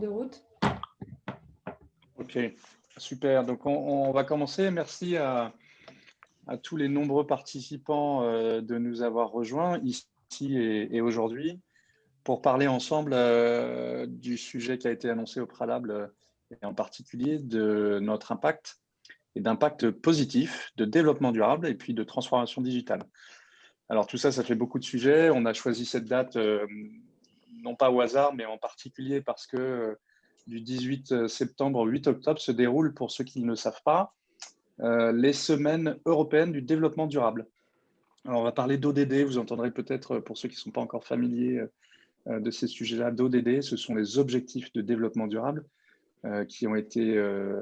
de route. Ok, super. Donc, on va commencer. Merci à tous les nombreux participants de nous avoir rejoints ici et aujourd'hui pour parler ensemble du sujet qui a été annoncé au préalable et en particulier de notre impact et d'impact positif de développement durable et puis de transformation digitale. Alors tout ça, ça fait beaucoup de sujets. On a choisi cette date non pas au hasard, mais en particulier parce que du 18 septembre au 8 octobre se déroulent, pour ceux qui ne le savent pas, les semaines européennes du développement durable. Alors on va parler d'ODD, vous entendrez peut-être, pour ceux qui ne sont pas encore familiers de ces sujets-là, d'ODD, ce sont les objectifs de développement durable qui ont été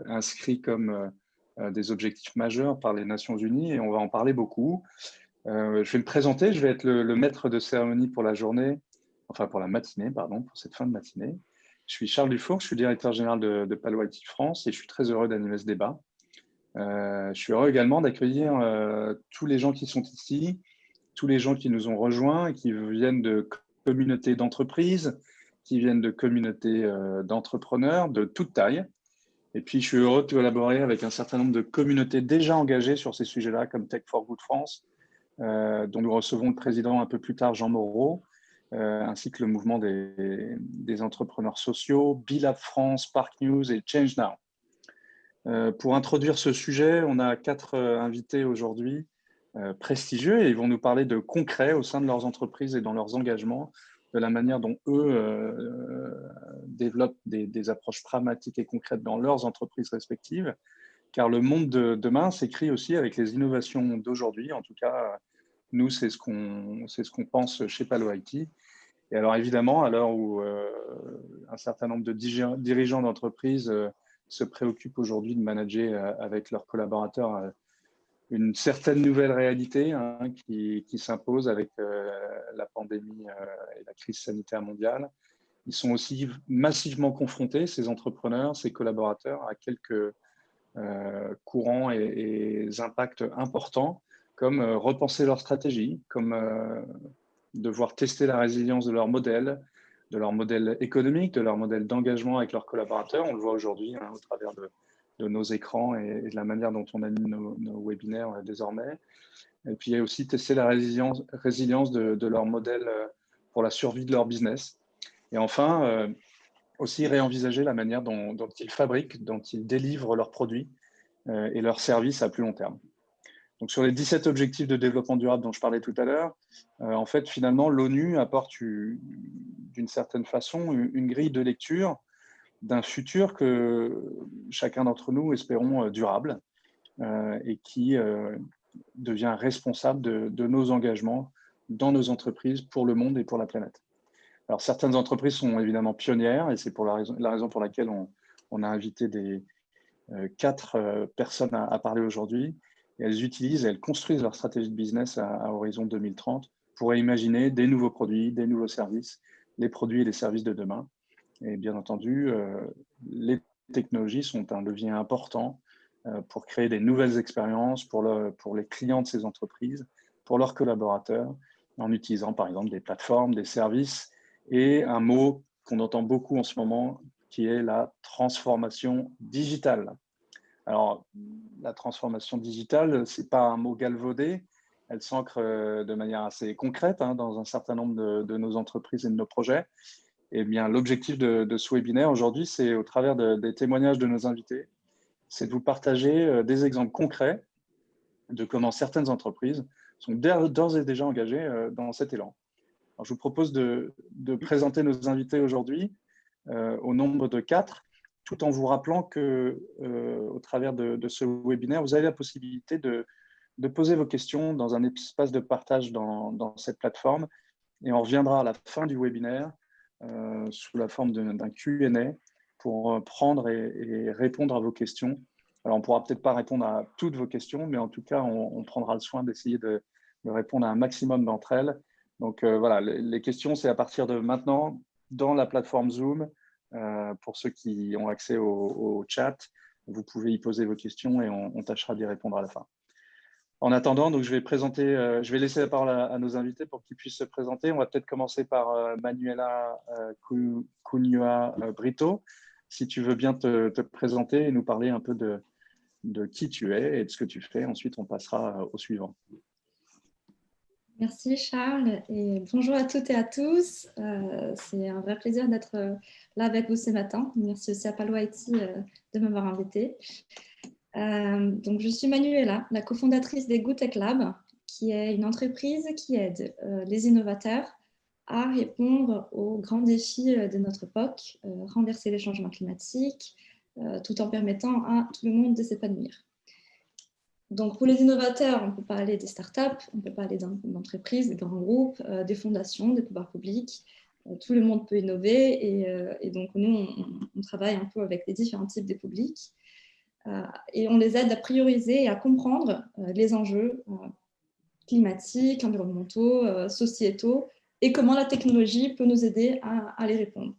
inscrits comme des objectifs majeurs par les Nations Unies et on va en parler beaucoup. Je vais me présenter, je vais être le maître de cérémonie pour la journée, enfin pour la matinée, pardon, pour cette fin de matinée. Je suis Charles Dufour, je suis directeur général de Palo IT France et je suis très heureux d'animer ce débat. Je suis heureux également d'accueillir tous les gens qui sont ici, tous les gens qui nous ont rejoints et qui viennent de communautés d'entreprises, qui viennent de communautés d'entrepreneurs de toute taille. Et puis, je suis heureux de collaborer avec un certain nombre de communautés déjà engagées sur ces sujets-là, comme Tech for Good France, dont nous recevons le président un peu plus tard, Jean Moreau, ainsi que le mouvement des entrepreneurs sociaux, Bilab France, Park News et Change Now. Pour introduire ce sujet, on a 4 invités aujourd'hui prestigieux et ils vont nous parler de concret au sein de leurs entreprises et dans leurs engagements, de la manière dont eux développent des approches pragmatiques et concrètes dans leurs entreprises respectives. Car le monde de demain s'écrit aussi avec les innovations d'aujourd'hui. En tout cas, nous, c'est ce qu'on pense chez Palo IT. Et alors, évidemment, à l'heure où un certain nombre de dirigeants d'entreprises se préoccupent aujourd'hui de manager avec leurs collaborateurs une certaine nouvelle réalité qui s'impose avec la pandémie et la crise sanitaire mondiale. Ils sont aussi massivement confrontés, ces entrepreneurs, ces collaborateurs, à quelques courants et impacts importants, comme repenser leur stratégie, comme devoir tester la résilience de leur modèle économique, de leur modèle d'engagement avec leurs collaborateurs. On le voit aujourd'hui au travers de nos écrans et de la manière dont on anime nos webinaires désormais. Et puis, il y a aussi tester la résilience de leur modèle pour la survie de leur business. Et enfin, aussi réenvisager la manière dont ils fabriquent, dont ils délivrent leurs produits et leurs services à plus long terme. Donc, sur les 17 objectifs de développement durable dont je parlais tout à l'heure, en fait, finalement, l'ONU apporte d'une certaine façon une grille de lecture d'un futur que chacun d'entre nous espérons durable et qui devient responsable de nos engagements dans nos entreprises pour le monde et pour la planète. Alors, certaines entreprises sont évidemment pionnières et c'est pour la raison pour laquelle on a invité 4 personnes à parler aujourd'hui. Et elles construisent leur stratégie de business à horizon 2030 pour imaginer des nouveaux produits, des nouveaux services, les produits et les services de demain. Et bien entendu, les technologies sont un levier important pour créer des nouvelles expériences pour les clients de ces entreprises, pour leurs collaborateurs, en utilisant par exemple des plateformes, des services et un mot qu'on entend beaucoup en ce moment qui est la transformation digitale. Alors, la transformation digitale, ce n'est pas un mot galvaudé, elle s'ancre de manière assez concrète dans un certain nombre de nos entreprises et de nos projets. Eh bien, l'objectif de ce webinaire aujourd'hui, c'est au travers des témoignages de nos invités, c'est de vous partager des exemples concrets de comment certaines entreprises sont d'ores et déjà engagées dans cet élan. Alors, je vous propose de présenter nos invités aujourd'hui au nombre de 4, tout en vous rappelant que au travers de ce webinaire, vous avez la possibilité de poser vos questions dans un espace de partage dans cette plateforme et on reviendra à la fin du webinaire sous la forme d'un Q&A pour prendre et répondre à vos questions. Alors, on ne pourra peut-être pas répondre à toutes vos questions, mais en tout cas, on prendra le soin d'essayer de répondre à un maximum d'entre elles. Donc, voilà, les questions, c'est à partir de maintenant dans la plateforme Zoom. Pour ceux qui ont accès au chat, vous pouvez y poser vos questions et on tâchera d'y répondre à la fin. En attendant, donc, je vais laisser la parole à nos invités pour qu'ils puissent se présenter. On va peut-être commencer par Manuela Cunha Brito. Si tu veux bien te présenter et nous parler un peu de qui tu es et de ce que tu fais. Ensuite, on passera au suivant. Merci Charles et bonjour à toutes et à tous. C'est un vrai plaisir d'être là avec vous ce matin. Merci aussi à Palo IT de m'avoir invitée. Donc, je suis Manuela, la cofondatrice des GoTech Lab, qui est une entreprise qui aide les innovateurs à répondre aux grands défis de notre époque, renverser les changements climatiques, tout en permettant à tout le monde de s'épanouir. Donc, pour les innovateurs, on peut parler des startups, on peut parler d'entreprises, des grands groupes, des fondations, des pouvoirs publics. Tout le monde peut innover et donc, nous, on travaille un peu avec les différents types de publics et on les aide à prioriser et à comprendre les enjeux climatiques, environnementaux, sociétaux et comment la technologie peut nous aider à les répondre.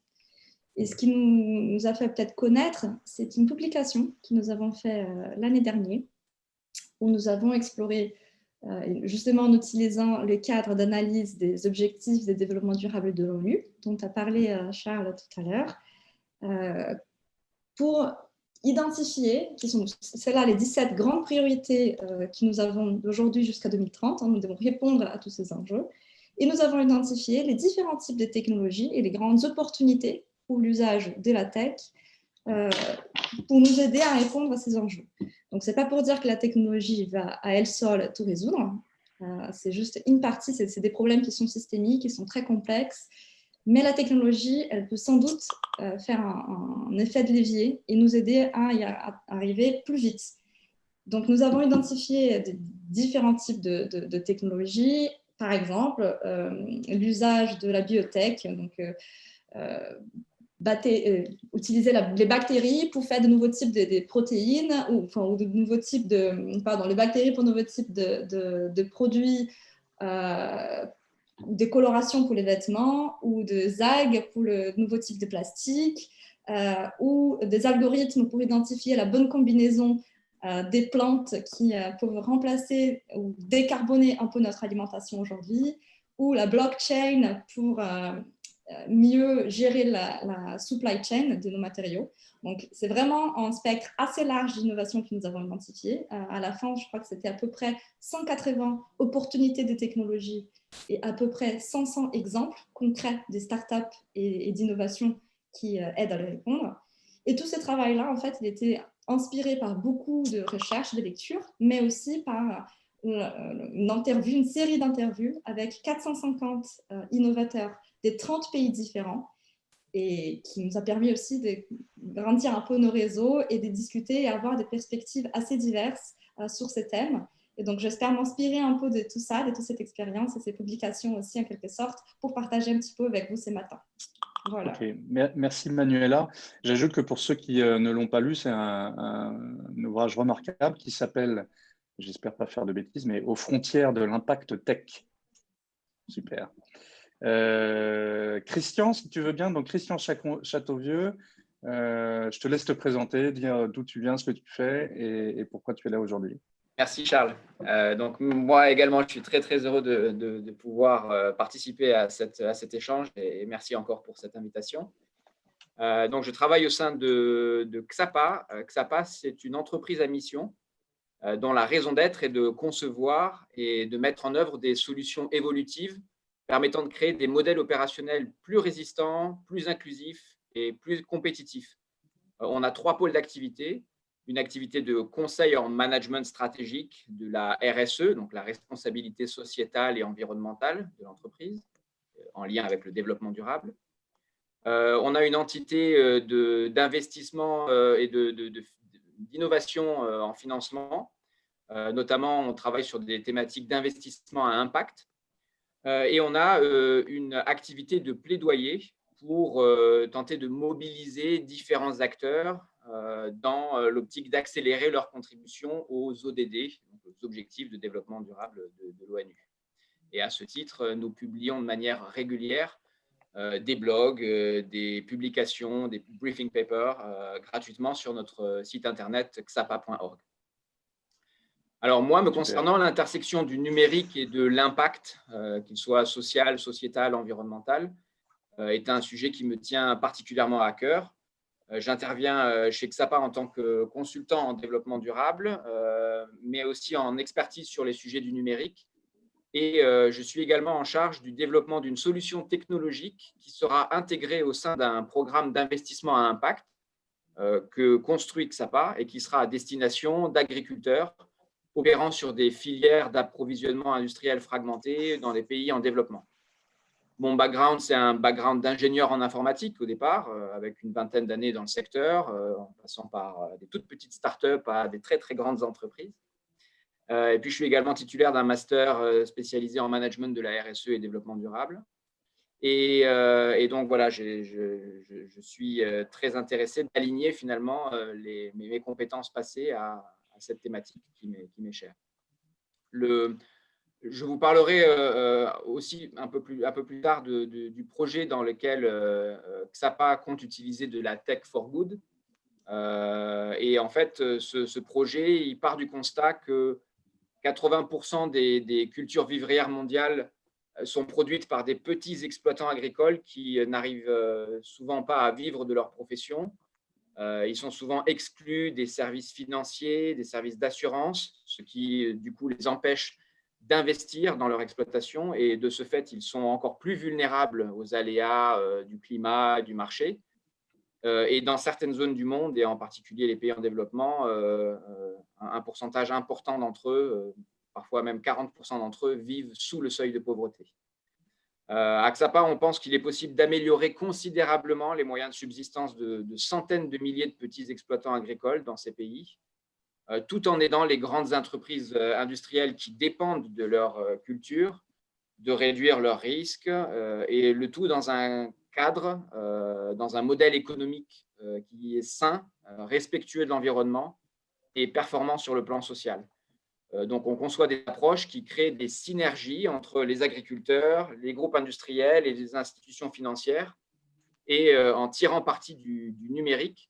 Et ce qui nous a fait peut-être connaître, c'est une publication que nous avons faite l'année dernière, où nous avons exploré, justement en utilisant le cadre d'analyse des objectifs de développement durable de l'ONU, dont a parlé Charles tout à l'heure, pour identifier, c'est là les 17 grandes priorités que nous avons d'aujourd'hui jusqu'à 2030, nous devons répondre à tous ces enjeux, et nous avons identifié les différents types de technologies et les grandes opportunités pour l'usage de la tech pour nous aider à répondre à ces enjeux. Donc, ce n'est pas pour dire que la technologie va à elle seule tout résoudre. C'est juste une partie, c'est des problèmes qui sont systémiques, qui sont très complexes. Mais la technologie, elle peut sans doute faire un effet de levier et nous aider à arriver plus vite. Donc, nous avons identifié différents types de technologies. Par exemple, l'usage de la biotech, donc utiliser les bactéries pour faire de nouveaux types de protéines ou de nouveaux types les bactéries pour de nouveaux types de produits, des colorations pour les vêtements ou des algues pour le nouveau type de plastique ou des algorithmes pour identifier la bonne combinaison des plantes qui peuvent remplacer ou décarboner un peu notre alimentation aujourd'hui, ou la blockchain pour mieux gérer la supply chain de nos matériaux. Donc, c'est vraiment un spectre assez large d'innovation que nous avons identifié. À la fin, je crois que c'était à peu près 180 opportunités de technologie et à peu près 500 exemples concrets des startups et d'innovations qui aident à les répondre. Et tout ce travail-là, en fait, il était inspiré par beaucoup de recherches, de lectures, mais aussi par une série d'interviews avec 450 innovateurs des 30 pays différents et qui nous a permis aussi de grandir un peu nos réseaux et de discuter et avoir des perspectives assez diverses sur ces thèmes. Et donc, j'espère m'inspirer un peu de tout ça, de toute cette expérience et ces publications aussi, en quelque sorte, pour partager un petit peu avec vous ce matin. Voilà. Okay. Merci Manuela. J'ajoute que pour ceux qui ne l'ont pas lu, c'est un ouvrage remarquable qui s'appelle, j'espère pas faire de bêtises, mais Aux frontières de l'impact tech. Super. Christian, si tu veux bien, donc Christian Châteauvieux, je te laisse te présenter, dire d'où tu viens, ce que tu fais et pourquoi tu es là aujourd'hui. Merci Charles. Donc moi également, je suis très heureux de pouvoir participer à cet échange et merci encore pour cette invitation. Donc je travaille au sein de Xapa. Xapa, c'est une entreprise à mission dont la raison d'être est de concevoir et de mettre en œuvre des solutions évolutives permettant de créer des modèles opérationnels plus résistants, plus inclusifs et plus compétitifs. On a 3 pôles d'activité. Une activité de conseil en management stratégique, de la RSE, donc la responsabilité sociétale et environnementale de l'entreprise, en lien avec le développement durable. On a une entité d'investissement et d'innovation en financement. Notamment, on travaille sur des thématiques d'investissement à impact. Et on a une activité de plaidoyer pour tenter de mobiliser différents acteurs dans l'optique d'accélérer leur contribution aux ODD, donc aux objectifs de développement durable de l'ONU. Et à ce titre, nous publions de manière régulière des blogs, des publications, des briefing papers gratuitement sur notre site internet xapa.org. Alors moi, me Super. concernant, l'intersection du numérique et de l'impact, qu'il soit social, sociétal, environnemental, est un sujet qui me tient particulièrement à cœur. J'interviens chez Xapa en tant que consultant en développement durable, mais aussi en expertise sur les sujets du numérique. Et je suis également en charge du développement d'une solution technologique qui sera intégrée au sein d'un programme d'investissement à impact que construit Xapa et qui sera à destination d'agriculteurs opérant sur des filières d'approvisionnement industriel fragmentées dans des pays en développement. Mon background, c'est un background d'ingénieur en informatique au départ, avec une vingtaine d'années dans le secteur, en passant par des toutes petites startups à des très, très grandes entreprises. Et puis, je suis également titulaire d'un master spécialisé en management de la RSE et développement durable. Et donc, voilà, je suis très intéressé d'aligner finalement mes compétences passées à cette thématique qui m'est chère. Je vous parlerai aussi un peu plus tard du projet dans lequel Xapa compte utiliser de la tech for good. Et en fait, ce projet, il part du constat que 80% des cultures vivrières mondiales sont produites par des petits exploitants agricoles qui n'arrivent souvent pas à vivre de leur profession. Ils sont souvent exclus des services financiers, des services d'assurance, ce qui, du coup, les empêche d'investir dans leur exploitation. Et de ce fait, ils sont encore plus vulnérables aux aléas du climat, du marché. Et dans certaines zones du monde, et en particulier les pays en développement, un pourcentage important d'entre eux, parfois même 40% d'entre eux, vivent sous le seuil de pauvreté. À Xapa, on pense qu'il est possible d'améliorer considérablement les moyens de subsistance de centaines de milliers de petits exploitants agricoles dans ces pays, tout en aidant les grandes entreprises industrielles qui dépendent de leur culture de réduire leurs risques, et le tout dans un cadre, dans un modèle économique qui est sain, respectueux de l'environnement et performant sur le plan social. Donc, on conçoit des approches qui créent des synergies entre les agriculteurs, les groupes industriels et les institutions financières, et en tirant parti du numérique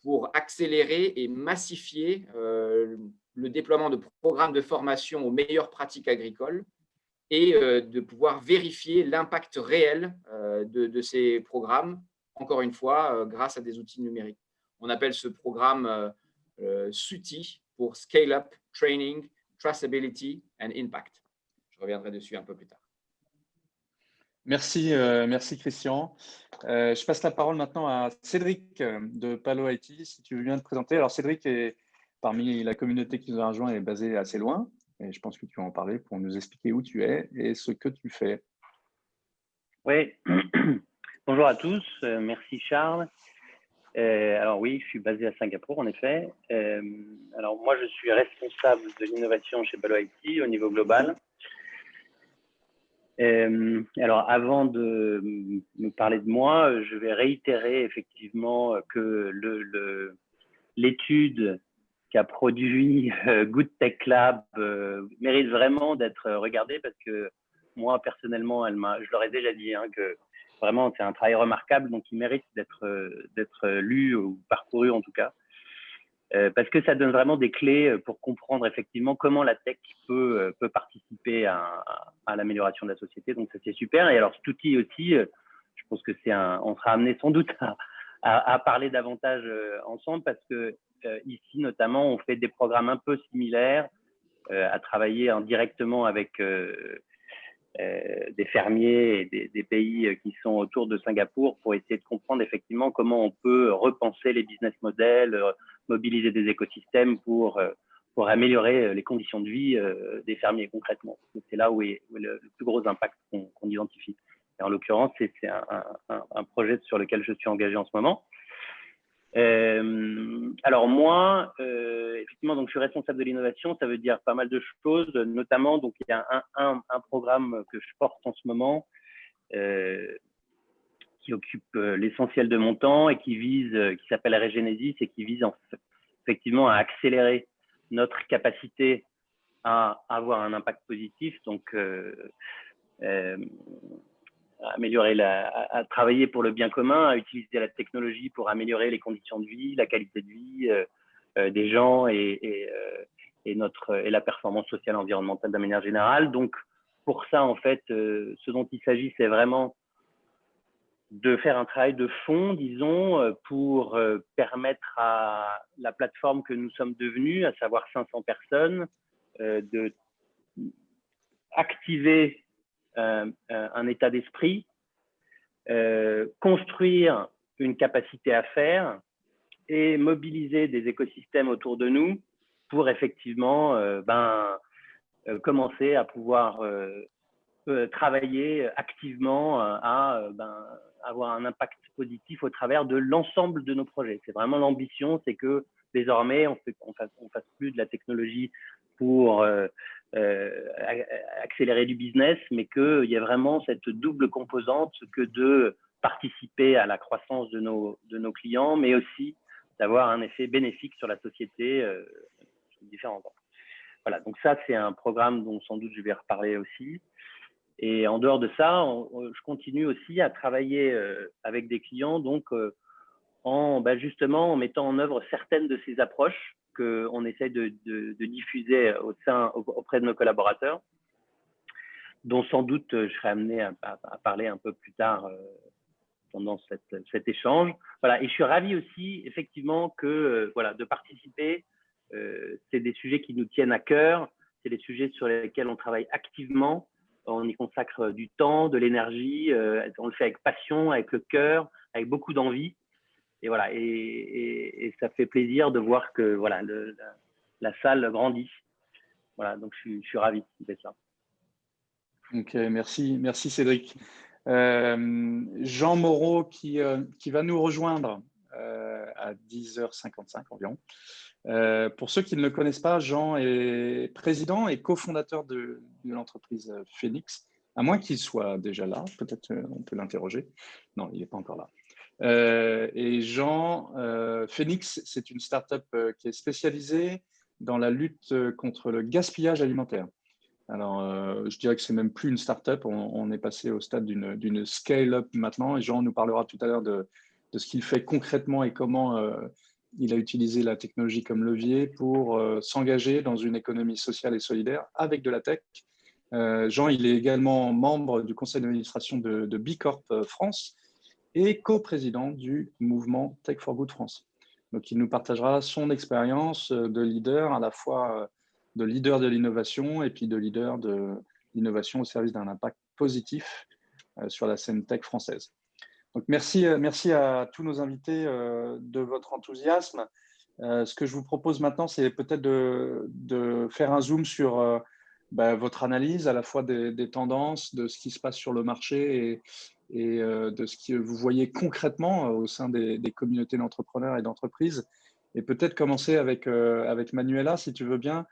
pour accélérer et massifier le déploiement de programmes de formation aux meilleures pratiques agricoles et de pouvoir vérifier l'impact réel de ces programmes, encore une fois, grâce à des outils numériques. On appelle ce programme SUTI pour Scale Up, Training, Traceability and Impact. Je reviendrai dessus un peu plus tard. Merci, merci Christian. Je passe la parole maintenant à Cédric de Palo IT, si tu veux bien te présenter. Alors Cédric est parmi la communauté qui nous a rejoint, est basé assez loin, et je pense que tu vas en parler pour nous expliquer où tu es et ce que tu fais. Oui, bonjour à tous, merci Charles. Alors oui, je suis basé à Singapour en effet. Alors moi je suis responsable de l'innovation chez Palo IT au niveau global. Alors avant de me parler de moi, je vais réitérer effectivement que l'étude qu'a produit Good Tech Lab mérite vraiment d'être regardée parce que moi personnellement, je leur ai déjà dit que vraiment c'est un travail remarquable, donc il mérite d'être lu ou parcouru en tout cas. Parce que ça donne vraiment des clés pour comprendre effectivement comment la tech peut participer à l'amélioration de la société. Donc ça c'est super. Et alors cet outil aussi, je pense que on sera amené sans doute à parler davantage ensemble parce que ici notamment on fait des programmes un peu similaires, à travailler directement avec des fermiers et des pays qui sont autour de Singapour pour essayer de comprendre effectivement comment on peut repenser les business models, mobiliser des écosystèmes pour améliorer les conditions de vie des fermiers concrètement. C'est là où est le plus gros impact qu'on identifie. Et en l'occurrence, c'est un projet sur lequel je suis engagé en ce moment. Alors moi, effectivement, donc je suis responsable de l'innovation. Ça veut dire pas mal de choses, notamment donc il y a un programme que je porte en ce moment qui occupe l'essentiel de mon temps et qui s'appelle Regenesis et qui vise effectivement à accélérer notre capacité à avoir un impact positif. Donc à travailler pour le bien commun, à utiliser la technologie pour améliorer les conditions de vie, la qualité de vie des gens et et la performance sociale et environnementale de manière générale. Donc, pour ça, en fait, ce dont il s'agit, c'est vraiment de faire un travail de fond, disons, pour permettre à la plateforme que nous sommes devenus, à savoir 500 personnes, de activer un état d'esprit, construire une capacité à faire et mobiliser des écosystèmes autour de nous pour effectivement commencer à pouvoir travailler activement à avoir un impact positif au travers de l'ensemble de nos projets. C'est vraiment l'ambition, c'est que désormais, on fasse plus de la technologie pour accélérer du business, mais qu'il y ait vraiment cette double composante que de participer à la croissance de nos clients, mais aussi d'avoir un effet bénéfique sur la société sous différents angles. Voilà, donc ça, c'est un programme dont sans doute je vais reparler aussi. Et en dehors de ça, je continue aussi à travailler avec des clients, donc justement en mettant en œuvre certaines de ces approches qu'on essaie de diffuser auprès de nos collaborateurs, dont sans doute je serai amené à parler un peu plus tard pendant cet échange. Voilà, et je suis ravi aussi effectivement que de participer. C'est des sujets qui nous tiennent à cœur, c'est des sujets sur lesquels on travaille activement. On y consacre du temps, de l'énergie, on le fait avec passion, avec le cœur, avec beaucoup d'envie. Et voilà, et ça fait plaisir de voir que la salle grandit. Voilà, donc je suis ravi de ça. Ok, merci Cédric. Jean Moreau qui va nous rejoindre à 10h55 environ. Pour ceux qui ne le connaissent pas, Jean est président et cofondateur de l'entreprise Phoenix, à moins qu'il soit déjà là, peut-être on peut l'interroger. Non, il n'est pas encore là. Et Jean, Phoenix, c'est une start-up qui est spécialisée dans la lutte contre le gaspillage alimentaire. Alors, je dirais que c'est même plus une start-up, on est passé au stade d'une scale-up maintenant, et Jean nous parlera tout à l'heure de ce qu'il fait concrètement et comment il a utilisé la technologie comme levier pour s'engager dans une économie sociale et solidaire avec de la tech. Jean, il est également membre du conseil d'administration de Bicorp France et coprésident du mouvement Tech for Good France. Donc, il nous partagera son expérience de leader, à la fois de leader de l'innovation et puis de leader de l'innovation au service d'un impact positif sur la scène tech française. Donc, merci à tous nos invités de votre enthousiasme. Ce que je vous propose maintenant, c'est peut-être de faire un zoom sur votre analyse à la fois des tendances, de ce qui se passe sur le marché et de ce que vous voyez concrètement au sein des communautés d'entrepreneurs et d'entreprises. Et peut-être commencer avec Manuela, si tu veux bien,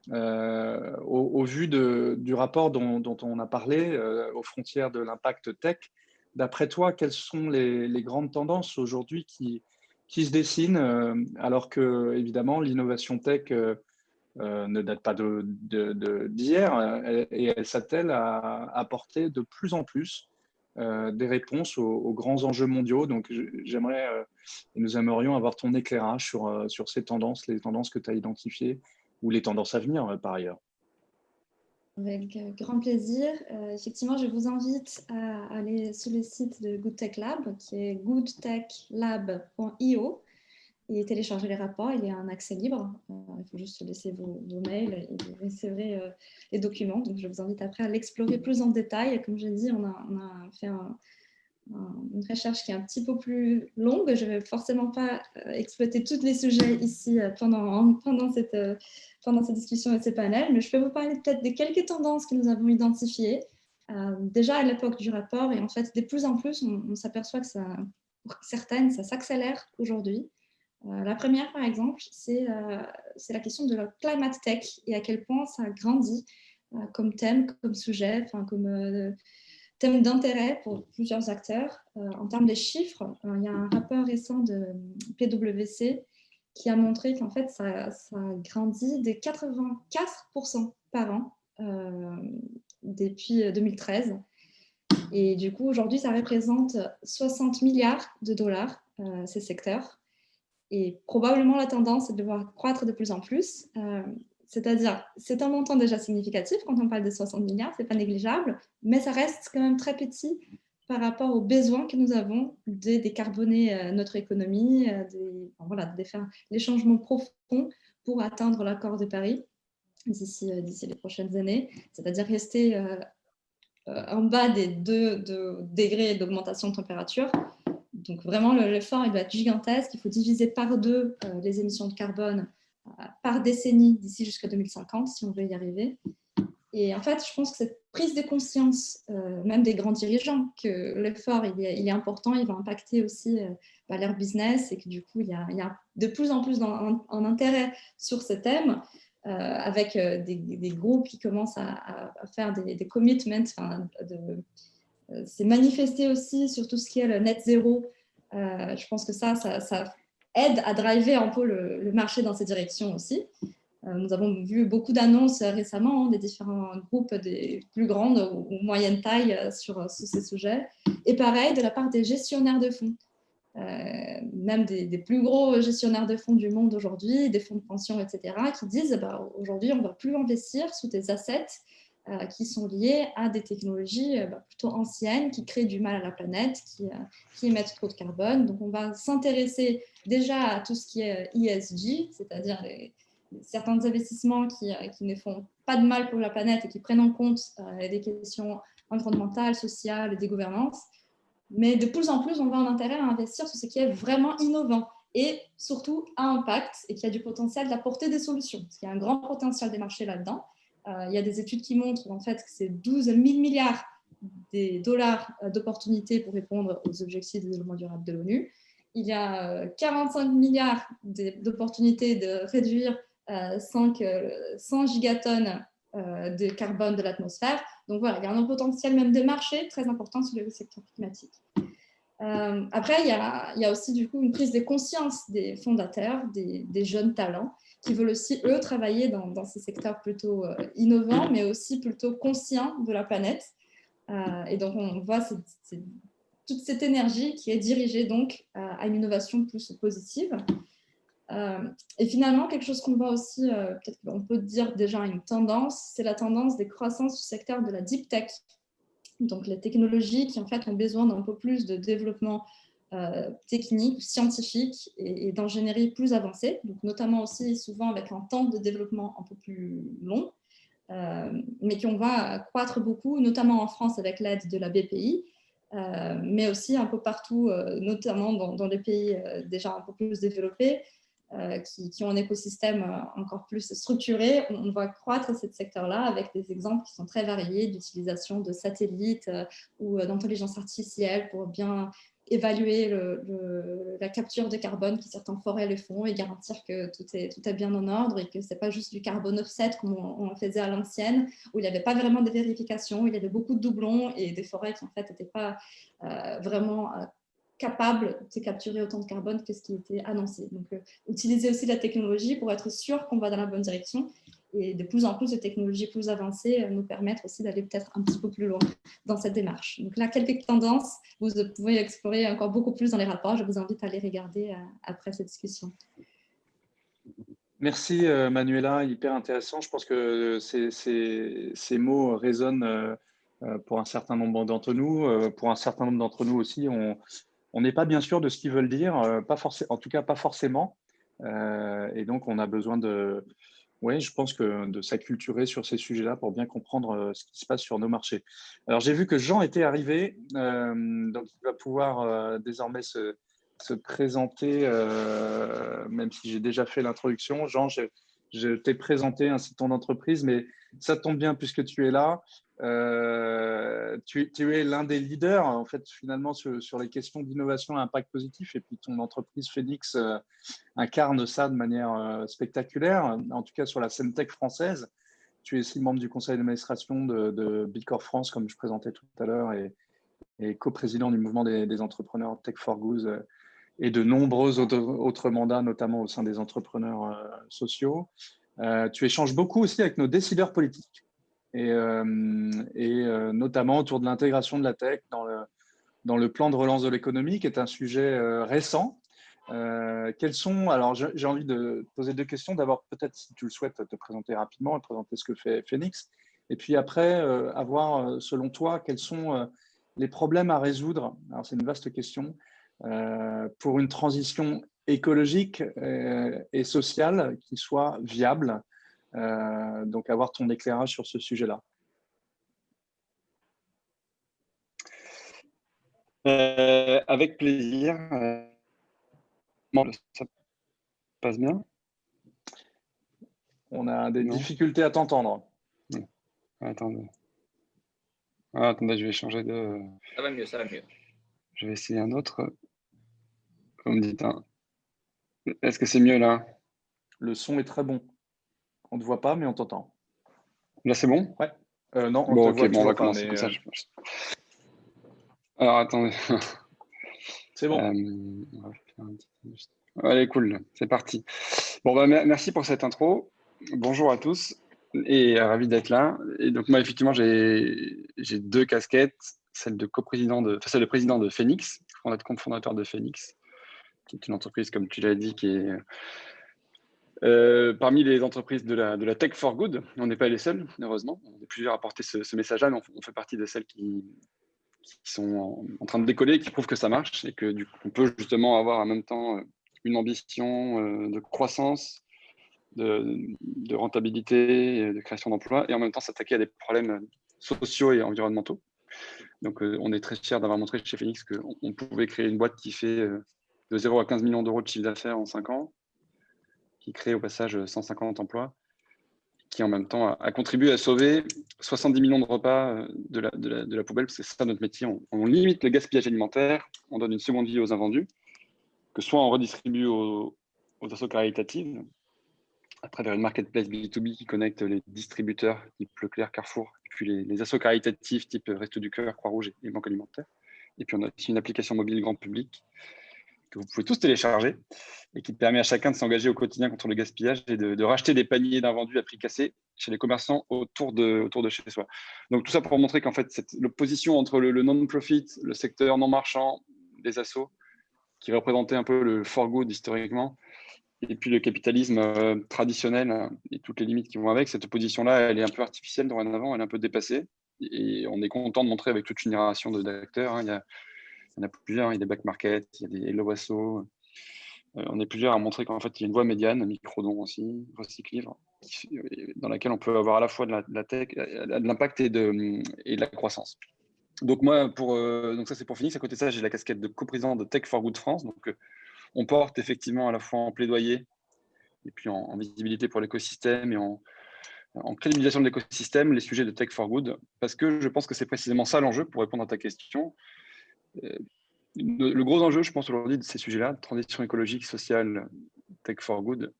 au vu du rapport dont on a parlé, aux frontières de l'impact tech. D'après toi, quelles sont les grandes tendances aujourd'hui qui se dessinent, alors que, évidemment, l'innovation tech ne date pas d'hier et elle s'attelle à apporter de plus en plus des réponses aux grands enjeux mondiaux. Donc, j'aimerais et nous aimerions avoir ton éclairage sur ces tendances, les tendances que tu as identifiées ou les tendances à venir par ailleurs. Avec grand plaisir. Effectivement, je vous invite à aller sur le site de Good Tech Lab, qui est goodtechlab.io, et télécharger les rapports. Il y a un accès libre. Il faut juste laisser vos mails et vous recevrez les documents. Donc, je vous invite après à l'explorer plus en détail. Comme je l'ai dit, on a fait une recherche qui est un petit peu plus longue. Je ne vais forcément pas exploiter tous les sujets ici pendant cette discussion et ces panels, mais je peux vous parler peut-être de quelques tendances que nous avons identifiées déjà à l'époque du rapport. Et en fait, de plus en plus, on s'aperçoit que pour certaines, ça s'accélère aujourd'hui. La première, par exemple, c'est la question de la climate tech et à quel point ça grandit comme thème, comme sujet, comme thème d'intérêt pour plusieurs acteurs. En termes de chiffres, il y a un rapport récent de PwC qui a montré qu'en fait, ça grandit de 84% par an depuis 2013. Et du coup, aujourd'hui, ça représente 60 milliards de dollars, ces secteurs. Et probablement, la tendance est de voir croître de plus en plus. C'est-à-dire, c'est un montant déjà significatif quand on parle de 60 milliards, ce n'est pas négligeable, mais ça reste quand même très petit par rapport aux besoins que nous avons de décarboner notre économie, de faire les changements profonds pour atteindre l'accord de Paris d'ici les prochaines années, c'est-à-dire rester en bas des 2 degrés d'augmentation de température. Donc vraiment, l'effort il doit être gigantesque. Il faut diviser par 2 les émissions de carbone par décennie d'ici jusqu'à 2050, si on veut y arriver. Et en fait, je pense que cette prise de conscience, même des grands dirigeants, que l'effort il est important, il va impacter aussi leur business et que du coup, il y a de plus en plus en intérêt sur ce thème, avec des groupes qui commencent à faire des commitments, c'est manifesté aussi sur tout ce qui est le net zéro. Je pense que ça aide à driver un peu le marché dans ces directions aussi. Nous avons vu beaucoup d'annonces récemment des différents groupes des plus grandes ou moyennes tailles sur ces sujets. Et pareil, de la part des gestionnaires de fonds. Même des plus gros gestionnaires de fonds du monde aujourd'hui, des fonds de pension, etc., qui disent aujourd'hui, on ne va plus investir sous des assets qui sont liés à des technologies plutôt anciennes, qui créent du mal à la planète, qui émettent trop de carbone. Donc, on va s'intéresser déjà à tout ce qui est ESG, c'est-à-dire certains investissements qui ne font pas de mal pour la planète et qui prennent en compte des questions environnementales, sociales et des gouvernances. Mais de plus en plus, on va en intérêt à investir sur ce qui est vraiment innovant et surtout à impact et qui a du potentiel d'apporter des solutions. Parce qu'il y a un grand potentiel des marchés là-dedans. Il y a des études qui montrent en fait que c'est 12 000 milliards de dollars d'opportunités pour répondre aux objectifs de développement durable de l'ONU. Il y a 45 milliards d'opportunités de réduire 100 gigatonnes de carbone de l'atmosphère. Donc voilà, il y a un potentiel même de marché très important sur le secteur climatique. Après, il y a aussi du coup une prise de conscience des fondateurs, des jeunes talents, qui veulent aussi, eux, travailler dans ces secteurs plutôt innovants, mais aussi plutôt conscients de la planète. Et donc, on voit toute cette énergie qui est dirigée donc à une innovation plus positive. Et finalement, quelque chose qu'on voit aussi, peut-être qu'on peut dire déjà une tendance, c'est la tendance des croissances du secteur de la deep tech. Donc, les technologies qui en fait ont besoin d'un peu plus de développement technique, scientifique et d'ingénierie plus avancée, donc notamment aussi souvent avec un temps de développement un peu plus long, mais qu'on va croître beaucoup, notamment en France avec l'aide de la BPI, mais aussi un peu partout, notamment dans les pays déjà un peu plus développés, qui ont un écosystème encore plus structuré. On va croître ce secteur-là avec des exemples qui sont très variés d'utilisation de satellites ou d'intelligence artificielle pour bien évaluer la capture de carbone qui certaines forêts le font et garantir que tout est bien en ordre et que ce n'est pas juste du carbone offset comme on le faisait à l'ancienne, où il n'y avait pas vraiment de vérification, où il y avait beaucoup de doublons et des forêts qui en fait n'étaient pas vraiment capable de capturer autant de carbone que ce qui était annoncé. Donc, utiliser aussi la technologie pour être sûr qu'on va dans la bonne direction et de plus en plus de technologies plus avancées nous permettent aussi d'aller peut-être un petit peu plus loin dans cette démarche. Donc là, quelques tendances, vous pouvez explorer encore beaucoup plus dans les rapports. Je vous invite à les regarder après cette discussion. Merci Manuela, hyper intéressant. Je pense que ces mots résonnent pour un certain nombre d'entre nous. Pour un certain nombre d'entre nous aussi, on n'est pas bien sûr de ce qu'ils veulent dire, en tout cas pas forcément. Et donc, on a besoin je pense de s'acculturer sur ces sujets-là pour bien comprendre ce qui se passe sur nos marchés. Alors, j'ai vu que Jean était arrivé, donc il va pouvoir désormais se présenter, même si j'ai déjà fait l'introduction. Jean, je t'ai présenté ainsi ton entreprise, mais ça tombe bien puisque tu es là. Tu es l'un des leaders en fait finalement sur les questions d'innovation à impact positif, et puis ton entreprise Phoenix incarne ça de manière spectaculaire, en tout cas sur la scène tech française. Tu es aussi membre du conseil d'administration de Bicor France, comme je présentais tout à l'heure, et coprésident du mouvement des entrepreneurs Tech for Good et de nombreux autres mandats, notamment au sein des entrepreneurs sociaux. Tu échanges beaucoup aussi avec nos décideurs politiques et notamment autour de l'intégration de la tech dans le plan de relance de l'économie, qui est un sujet récent, Quels sont, alors j'ai envie de poser deux questions. D'abord, peut-être si tu le souhaites, te présenter rapidement, présenter ce que fait Phoenix. Et puis après, avoir, selon toi, quels sont les problèmes à résoudre. Alors, c'est une vaste question pour une transition écologique et sociale qui soit viable. Donc, avoir ton éclairage sur ce sujet-là. Avec plaisir. Ça passe bien? On a des difficultés à t'entendre. Attendez. Attendez, je vais changer de... Ça va mieux, ça va mieux. Je vais essayer un autre. Vous me dites, hein. Est-ce que c'est mieux là? Le son est très bon. On ne te voit pas, mais on t'entend. Là, c'est bon? Ouais. Non, on bon, te ok, voit bon, on va toujours pas. commencer Mais, comme ça. Alors, attendez. C'est bon. On va faire un petit... Allez, cool, c'est parti. Bon, bah, merci pour cette intro. Bonjour à tous et ravi d'être là. Et donc, moi, effectivement, j'ai deux casquettes, celle de celle de président de Phoenix, cofondateur de Phoenix, qui est une entreprise, comme tu l'as dit, qui est parmi les entreprises de la Tech for Good. On n'est pas les seuls, heureusement. On est plusieurs à porter ce message-là, mais on fait partie de celles qui sont en train de décoller, qui prouvent que ça marche et que du coup, on peut justement avoir en même temps une ambition de croissance, de rentabilité, de création d'emplois, et en même temps s'attaquer à des problèmes sociaux et environnementaux. Donc, on est très fiers d'avoir montré chez Phoenix qu'on pouvait créer une boîte qui fait de 0 à 15 millions d'euros de chiffre d'affaires en 5 ans, qui crée au passage 150 emplois, qui en même temps a contribué à sauver 70 millions de repas de la poubelle, parce que c'est ça notre métier. On limite le gaspillage alimentaire, on donne une seconde vie aux invendus, que soit on redistribue aux assos caritatives, à travers une marketplace B2B qui connecte les distributeurs type Leclerc, Carrefour, et puis les assos caritatifs type Restos du Cœur, Croix-Rouge et Banque Alimentaire. Et puis on a aussi une application mobile grand public que vous pouvez tous télécharger et qui permet à chacun de s'engager au quotidien contre le gaspillage et de racheter des paniers d'invendus à prix cassé chez les commerçants autour de chez soi. Donc tout ça pour montrer qu'en fait, l'opposition entre le non-profit, le secteur non marchand, des assos, qui représentait un peu le for good historiquement, et puis le capitalisme traditionnel et toutes les limites qui vont avec, cette opposition-là, elle est un peu artificielle dorénavant, elle est un peu dépassée. Et on est content de montrer avec toute une génération d'acteurs. Il y en a plusieurs, il y a des back market, il y a des Hello Asso. On est plusieurs à montrer qu'en fait, il y a une voie médiane, Microdon aussi, Recyclivre, dans laquelle on peut avoir à la fois de la tech, de l'impact et de la croissance. Donc moi, donc ça c'est pour Phoenix. À côté de ça, j'ai la casquette de coprésident de Tech for Good France. Donc on porte effectivement à la fois en plaidoyer et puis en visibilité pour l'écosystème et en crédibilisation de l'écosystème, les sujets de Tech for Good, parce que je pense que c'est précisément ça l'enjeu pour répondre à ta question. Le gros enjeu, je pense, aujourd'hui de ces sujets-là, transition écologique, sociale, Tech for Good,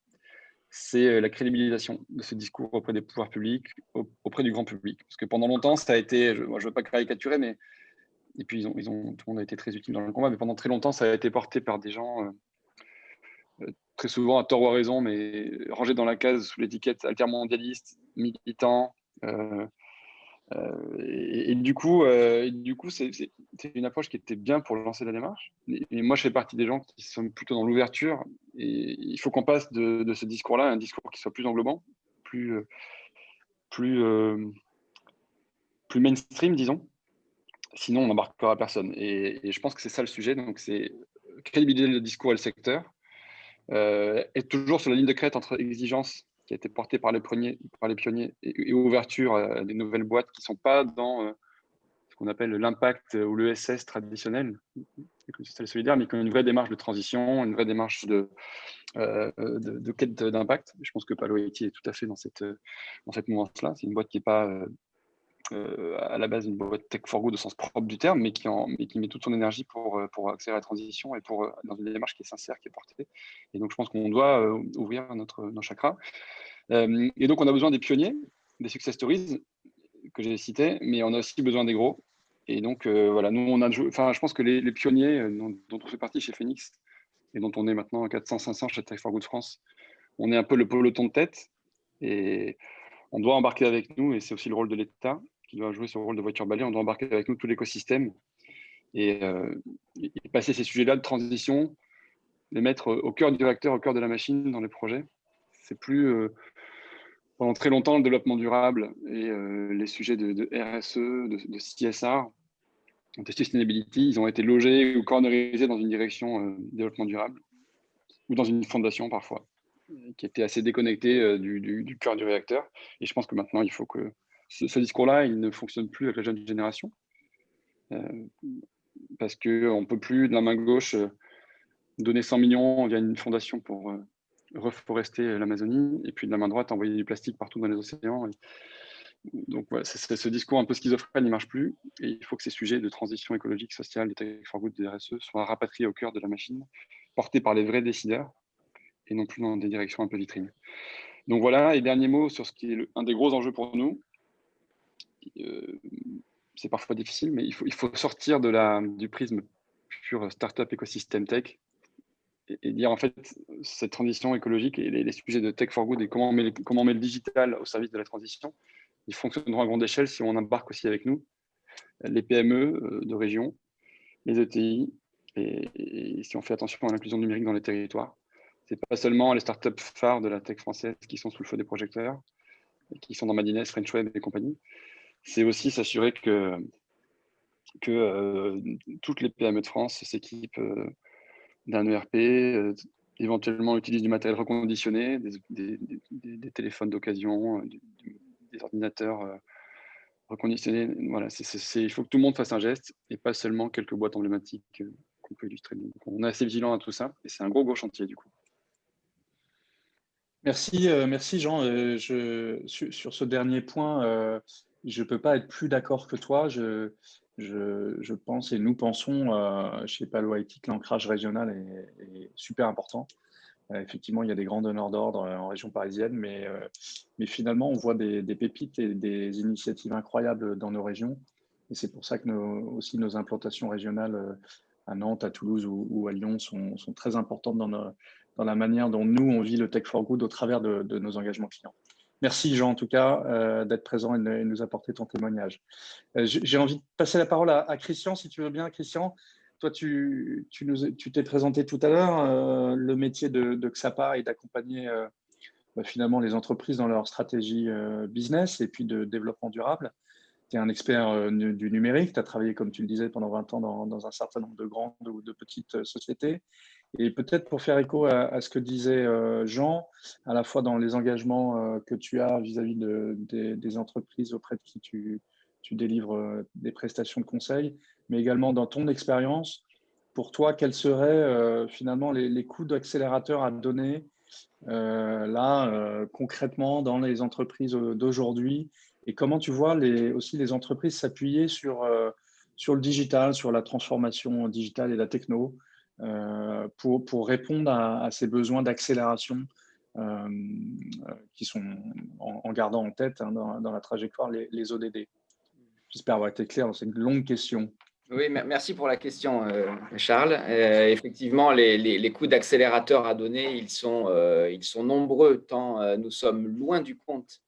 c'est la crédibilisation de ce discours auprès des pouvoirs publics, auprès du grand public. Parce que pendant longtemps, ça a été, je ne veux pas caricaturer, mais et puis tout le monde a été très utile dans le combat, mais pendant très longtemps, ça a été porté par des gens très souvent à tort ou à raison, mais rangés dans la case sous l'étiquette altermondialiste, militant. Et du coup, c'est une approche qui était bien pour lancer la démarche. Et moi, je fais partie des gens qui sont plutôt dans l'ouverture. Et il faut qu'on passe de ce discours-là à un discours qui soit plus englobant, plus mainstream, disons. Sinon, on n'embarquera personne. Et je pense que c'est ça le sujet. Donc, c'est crédibiliser le discours et le secteur. Être toujours sur la ligne de crête entre exigence qui a été portée par les pionniers et ouverture à des nouvelles boîtes qui ne sont pas dans ce qu'on appelle l'impact ou l'ESS traditionnel, l'écosystème solidaire, mais qui ont une vraie démarche de transition, une vraie démarche de quête d'impact. Je pense que Palo IT est tout à fait dans cette mouvance-là. C'est une boîte qui n'est pas à la base une boîte tech for good au sens propre du terme, mais qui met toute son énergie pour accélérer la transition et dans une démarche qui est sincère, qui est portée. Et donc, je pense qu'on doit ouvrir nos chakras. Et donc, on a besoin des pionniers, des success stories que j'ai cités, mais on a aussi besoin des gros. Et donc, voilà, nous, je pense que les pionniers dont on fait partie chez Phoenix et dont on est maintenant 400-500 chez Tech for Good France, on est un peu le peloton de tête et on doit embarquer avec nous, et c'est aussi le rôle de l'État qui doit jouer son rôle de voiture balai. On doit embarquer avec nous tout l'écosystème et passer ces sujets-là de transition les mettre au cœur du réacteur, au cœur de la machine dans les projets. C'est plus pendant très longtemps le développement durable et les sujets de RSE, de CSR, de sustainability, ils ont été logés ou cornerisés dans une direction développement durable ou dans une fondation parfois, qui était assez déconnectée du cœur du réacteur. Et je pense que maintenant, il faut que ce discours-là, il ne fonctionne plus avec la jeune génération. Parce qu'on ne peut plus, de la main gauche, donner 100 millions via une fondation pour reforester l'Amazonie, et puis de la main droite, envoyer du plastique partout dans les océans. Donc, voilà, ce discours un peu schizophrène, il ne marche plus. Et il faut que ces sujets de transition écologique, sociale, des Tech for Good, des RSE, soient rapatriés au cœur de la machine, portés par les vrais décideurs, et non plus dans des directions un peu vitrines. Donc voilà, et dernier mot sur ce qui est un des gros enjeux pour nous. C'est parfois difficile, mais il faut sortir du prisme pur startup écosystème tech et dire en fait cette transition écologique et les sujets de Tech for Good et comment on met le digital au service de la transition, ils fonctionneront à grande échelle si on embarque aussi avec nous les PME de région, les ETI, et si on fait attention à l'inclusion numérique dans les territoires. Ce n'est pas seulement les startups phares de la tech française qui sont sous le feu des projecteurs, qui sont dans Madines, French Web et compagnie. C'est aussi s'assurer que toutes les PME de France s'équipent d'un ERP, éventuellement utilisent du matériel reconditionné, des téléphones d'occasion, des ordinateurs reconditionnés. Voilà, il faut que tout le monde fasse un geste et pas seulement quelques boîtes emblématiques qu'on peut illustrer. Donc, on est assez vigilant à tout ça et c'est un gros chantier du coup. Merci Jean. Sur ce dernier point, je ne peux pas être plus d'accord que toi. Je pense et nous pensons chez Palo IT que l'ancrage régional est super important. Effectivement, il y a des grands donneurs d'ordre en région parisienne, mais finalement, on voit des pépites et des initiatives incroyables dans nos régions. Et c'est pour ça que aussi nos implantations régionales à Nantes, à Toulouse ou à Lyon sont très importantes dans la manière dont nous, on vit le Tech for Good au travers de nos engagements clients. Merci Jean, en tout cas, d'être présent et de nous apporter ton témoignage. J'ai envie de passer la parole à Christian, si tu veux bien. Christian, toi, tu t'es présenté tout à l'heure. Le métier de Xapa est d'accompagner finalement les entreprises dans leur stratégie business et puis de développement durable. Tu es un expert du numérique. Tu as travaillé, comme tu le disais, pendant 20 ans dans un certain nombre de grandes ou de petites sociétés. Et peut-être pour faire écho à ce que disait Jean, à la fois dans les engagements que tu as vis-à-vis des entreprises auprès de qui tu délivres des prestations de conseil, mais également dans ton expérience, pour toi, quels seraient finalement les coups d'accélérateur à donner concrètement dans les entreprises d'aujourd'hui, et comment tu vois aussi les entreprises s'appuyer sur le digital, sur la transformation digitale et la techno pour répondre à ces besoins d'accélération qui sont en gardant en tête dans la trajectoire les ODD. J'espère avoir été clair dans cette longue question. Oui, merci pour la question, Charles. Effectivement, les coups d'accélérateur à donner, ils sont nombreux, tant nous sommes loin du compte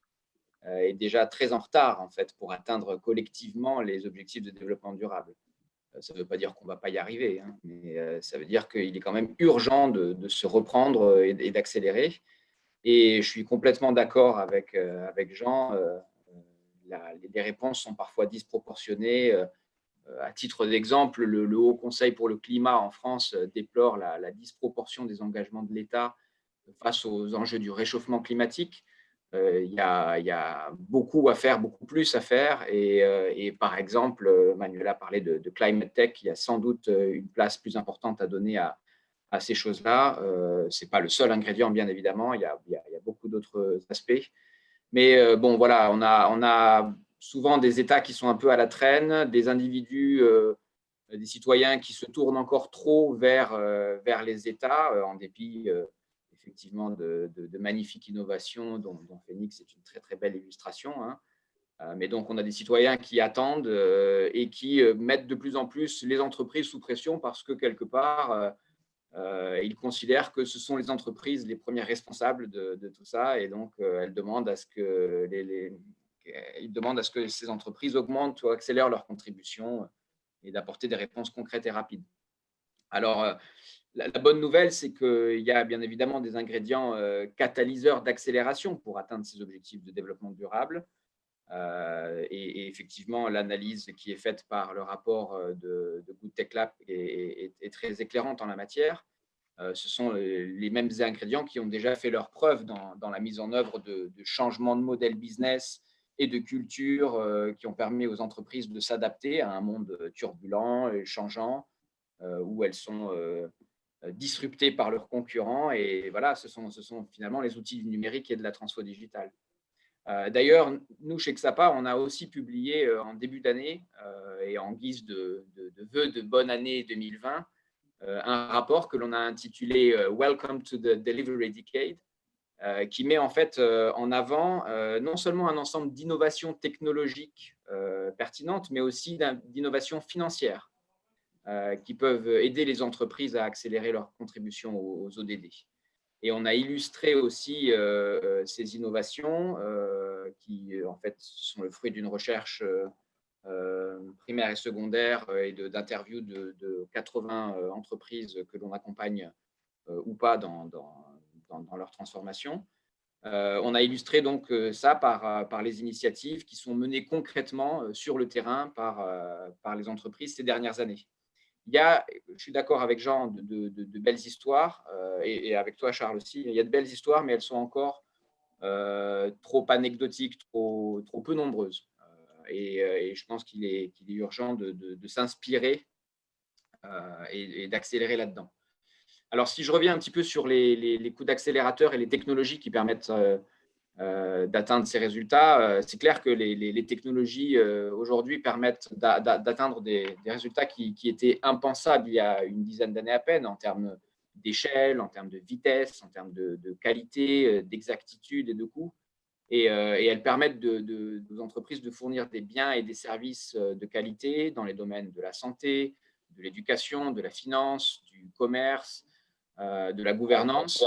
et déjà très en retard en fait, pour atteindre collectivement les objectifs de développement durable. Ça ne veut pas dire qu'on ne va pas y arriver, hein, mais ça veut dire qu'il est quand même urgent de se reprendre et d'accélérer. Et je suis complètement d'accord avec Jean. Les réponses sont parfois disproportionnées. À titre d'exemple, le Haut Conseil pour le climat en France déplore la disproportion des engagements de l'État face aux enjeux du réchauffement climatique. Il y a beaucoup à faire, beaucoup plus à faire. Et par exemple, Manuela parlait de Climate Tech. Il y a sans doute une place plus importante à donner à ces choses-là. Ce n'est pas le seul ingrédient, bien évidemment. Il y a beaucoup d'autres aspects. Mais bon, voilà, on a souvent des États qui sont un peu à la traîne, des individus, des citoyens qui se tournent encore trop vers les États, en dépit effectivement de magnifiques innovations dont Phoenix est une très très belle illustration. Hein. Mais donc on a des citoyens qui attendent et qui mettent de plus en plus les entreprises sous pression parce que quelque part ils considèrent que ce sont les entreprises les premières responsables de tout ça, et donc ils demandent à ce que ces entreprises augmentent ou accélèrent leurs contributions et d'apporter des réponses concrètes et rapides. Alors, La bonne nouvelle, c'est qu'il y a bien évidemment des ingrédients catalyseurs d'accélération pour atteindre ces objectifs de développement durable. Et effectivement, l'analyse qui est faite par le rapport de Good Tech Lab est très éclairante en la matière. Ce sont les mêmes ingrédients qui ont déjà fait leur preuve dans la mise en œuvre de changements de modèle business et de culture qui ont permis aux entreprises de s'adapter à un monde turbulent et changeant, où elles sont disruptées par leurs concurrents. Et voilà, ce sont finalement les outils du numérique et de la transfo digitale. D'ailleurs, nous, chez Xapa, on a aussi publié en début d'année et en guise de vœux de bonne année 2020, un rapport que l'on a intitulé « Welcome to the Delivery Decade », qui met en fait en avant non seulement un ensemble d'innovations technologiques pertinentes, mais aussi d'innovations financières qui peuvent aider les entreprises à accélérer leur contribution aux ODD. Et on a illustré aussi ces innovations qui, en fait, sont le fruit d'une recherche primaire et secondaire et d'interviews de 80 entreprises que l'on accompagne ou pas dans leur transformation. On a illustré donc ça par les initiatives qui sont menées concrètement sur le terrain par les entreprises ces dernières années. Je suis d'accord avec Jean, de belles histoires, et avec toi, Charles, aussi. Il y a de belles histoires, mais elles sont encore trop anecdotiques, trop peu nombreuses. Et je pense qu'il est urgent de s'inspirer et d'accélérer là-dedans. Alors, si je reviens un petit peu sur les coups d'accélérateur et les technologies qui permettent d'atteindre ces résultats, c'est clair que les technologies aujourd'hui permettent d'atteindre des résultats qui étaient impensables il y a une dizaine d'années à peine, en termes d'échelle, en termes de vitesse, en termes de qualité, d'exactitude et de coût. Et elles permettent aux entreprises de fournir des biens et des services de qualité dans les domaines de la santé, de l'éducation, de la finance, du commerce, de la gouvernance,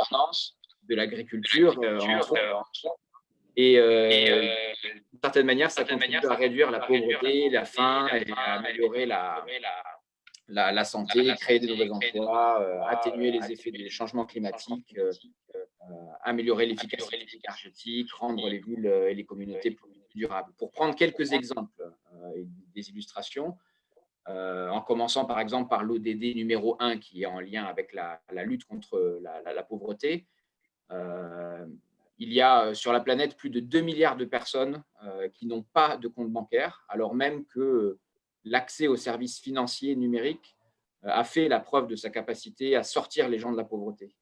de l'agriculture, et d'une certaine manière, ça contribue à réduire la pauvreté, la faim, et à améliorer la santé, créer de nouveaux emplois, atténuer les effets des changements climatiques, améliorer l'efficacité énergétique, rendre les villes et les communautés plus durables. Pour prendre quelques exemples et des illustrations, en commençant par exemple par l'ODD numéro 1 qui est en lien avec la lutte contre la pauvreté. Il y a sur la planète plus de 2 milliards de personnes qui n'ont pas de compte bancaire, alors même que l'accès aux services financiers numériques a fait la preuve de sa capacité à sortir les gens de la pauvreté.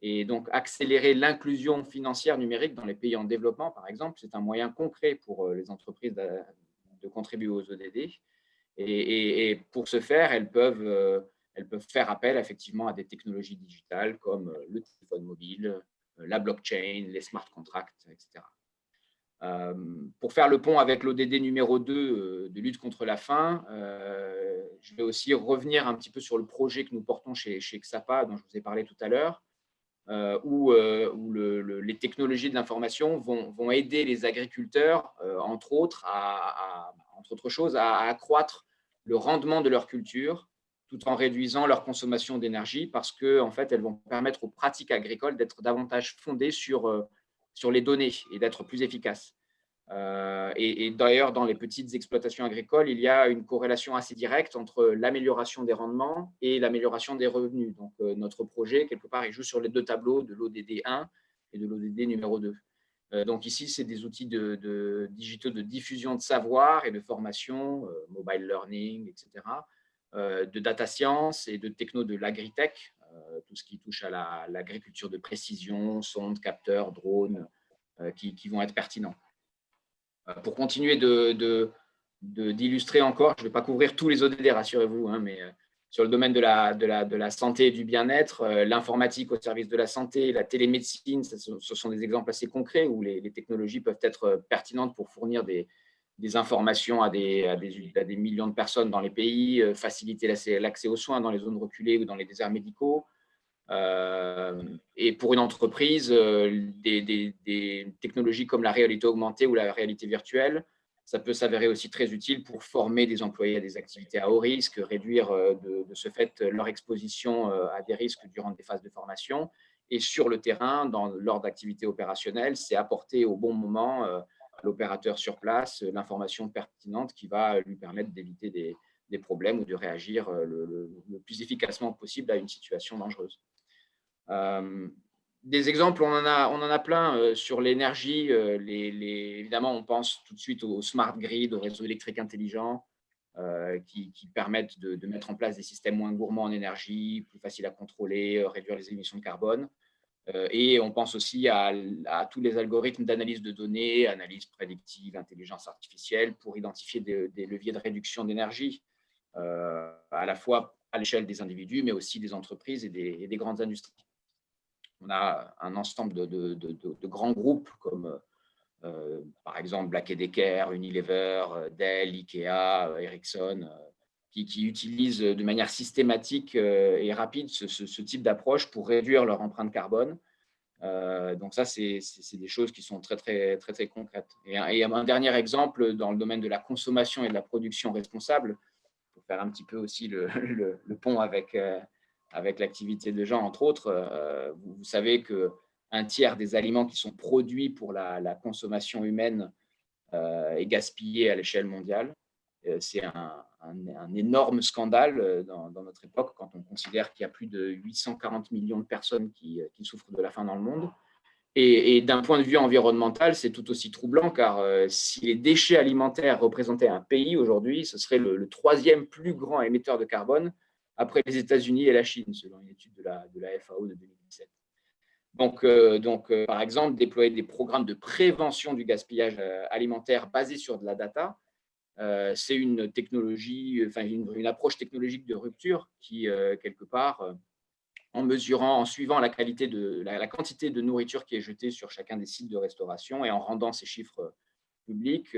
Et donc, accélérer l'inclusion financière numérique dans les pays en développement, par exemple, c'est un moyen concret pour les entreprises de contribuer aux ODD. Et pour ce faire, elles peuvent faire appel effectivement à des technologies digitales comme le téléphone mobile, la blockchain, les smart contracts, etc. Pour faire le pont avec l'ODD numéro 2 de lutte contre la faim, je vais aussi revenir un petit peu sur le projet que nous portons chez Xapa, dont je vous ai parlé tout à l'heure, où les technologies de l'information vont aider les agriculteurs, entre autres choses, à accroître le rendement de leur culture, tout en réduisant leur consommation d'énergie, parce qu'en fait, elles vont permettre aux pratiques agricoles d'être davantage fondées sur les données et d'être plus efficaces. Et d'ailleurs, dans les petites exploitations agricoles, il y a une corrélation assez directe entre l'amélioration des rendements et l'amélioration des revenus. Donc, notre projet, quelque part, il joue sur les deux tableaux de l'ODD 1 et de l'ODD numéro 2. Donc ici, c'est des outils digitaux de diffusion de savoir et de formation, mobile learning, etc., de data science et de techno de l'agritech, tout ce qui touche à l'agriculture de précision, sondes, capteurs, drones, qui vont être pertinents. Pour continuer d'illustrer encore, je ne vais pas couvrir tous les ODD, rassurez-vous, hein, mais sur le domaine de la santé et du bien-être, l'informatique au service de la santé, la télémédecine, ce sont des exemples assez concrets où les technologies peuvent être pertinentes pour fournir des informations à des millions de personnes dans les pays, faciliter l'accès aux soins dans les zones reculées ou dans les déserts médicaux. Et pour une entreprise, des technologies comme la réalité augmentée ou la réalité virtuelle ça peut s'avérer aussi très utile pour former des employés à des activités à haut risque, réduire de ce fait leur exposition à des risques durant des phases de formation. Et sur le terrain, lors d'activités opérationnelles, c'est apporter au bon moment à l'opérateur sur place l'information pertinente qui va lui permettre d'éviter des problèmes ou de réagir le plus efficacement possible à une situation dangereuse. Des exemples, on en a plein sur l'énergie. Évidemment, on pense tout de suite au smart grid, au réseau électrique intelligent, qui permettent de mettre en place des systèmes moins gourmands en énergie, plus faciles à contrôler, réduire les émissions de carbone. Et on pense aussi à tous les algorithmes d'analyse de données, analyse prédictive, intelligence artificielle, pour identifier des leviers de réduction d'énergie, à la fois à l'échelle des individus, mais aussi des entreprises et des grandes industries. On a un ensemble de grands groupes comme, par exemple, Black & Decker, Unilever, Dell, Ikea, Ericsson, qui utilisent de manière systématique et rapide ce type d'approche pour réduire leur empreinte carbone. Donc ça, c'est des choses qui sont très, très, très, très concrètes. Et un dernier exemple dans le domaine de la consommation et de la production responsable, pour faire un petit peu aussi le pont avec l'activité de Jean, entre autres. Vous savez qu'un tiers des aliments qui sont produits pour la consommation humaine est gaspillé à l'échelle mondiale. C'est un énorme scandale dans notre époque quand on considère qu'il y a plus de 840 millions de personnes qui souffrent de la faim dans le monde. Et d'un point de vue environnemental, c'est tout aussi troublant car si les déchets alimentaires représentaient un pays aujourd'hui, ce serait le troisième plus grand émetteur de carbone après les États-Unis et la Chine, selon une étude de la FAO de 2017. Donc, par exemple, déployer des programmes de prévention du gaspillage alimentaire basés sur de la data, c'est une technologie, enfin une approche technologique de rupture qui, quelque part, en mesurant, en suivant la quantité de nourriture qui est jetée sur chacun des sites de restauration et en rendant ces chiffres publics,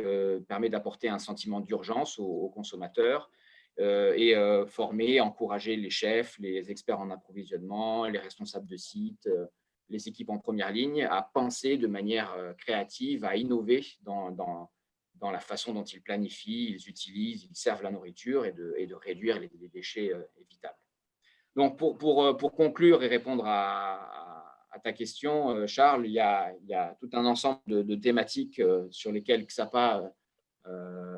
permet d'apporter un sentiment d'urgence aux consommateurs et former, encourager les chefs, les experts en approvisionnement, les responsables de sites, les équipes en première ligne à penser de manière créative, à innover dans la façon dont ils planifient, ils utilisent, ils servent la nourriture et de réduire les déchets évitables. Donc, pour conclure et répondre à ta question, Charles, il y a tout un ensemble de thématiques sur lesquelles XAPA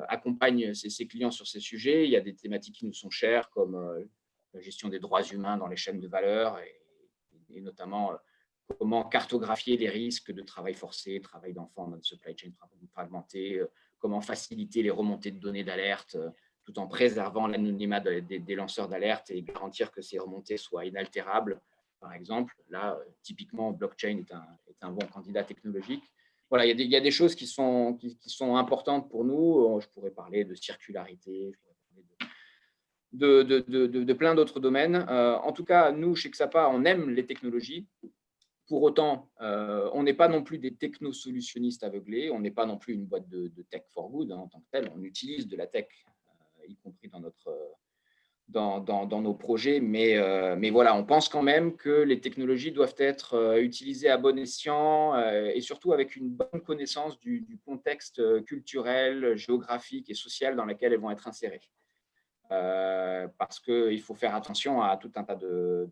accompagne ses clients sur ces sujets. Il y a des thématiques qui nous sont chères, comme la gestion des droits humains dans les chaînes de valeur et notamment comment cartographier les risques de travail forcé, travail d'enfants dans une supply chain fragmentée, comment faciliter les remontées de données d'alerte tout en préservant l'anonymat des lanceurs d'alerte et garantir que ces remontées soient inaltérables, par exemple. Là, typiquement, blockchain est un bon candidat technologique. Voilà, il y a des choses qui sont importantes pour nous. Je pourrais parler de circularité, je pourrais parler de plein d'autres domaines. En tout cas, nous, chez XAPA, on aime les technologies. Pour autant, on n'est pas non plus des technosolutionnistes aveuglés, on n'est pas non plus une boîte de tech for good en tant que telle. On utilise de la tech, y compris dans nos projets, mais voilà, on pense quand même que les technologies doivent être utilisées à bon escient et surtout avec une bonne connaissance du contexte culturel, géographique et social dans lequel elles vont être insérées. Parce qu'il faut faire attention à tout un tas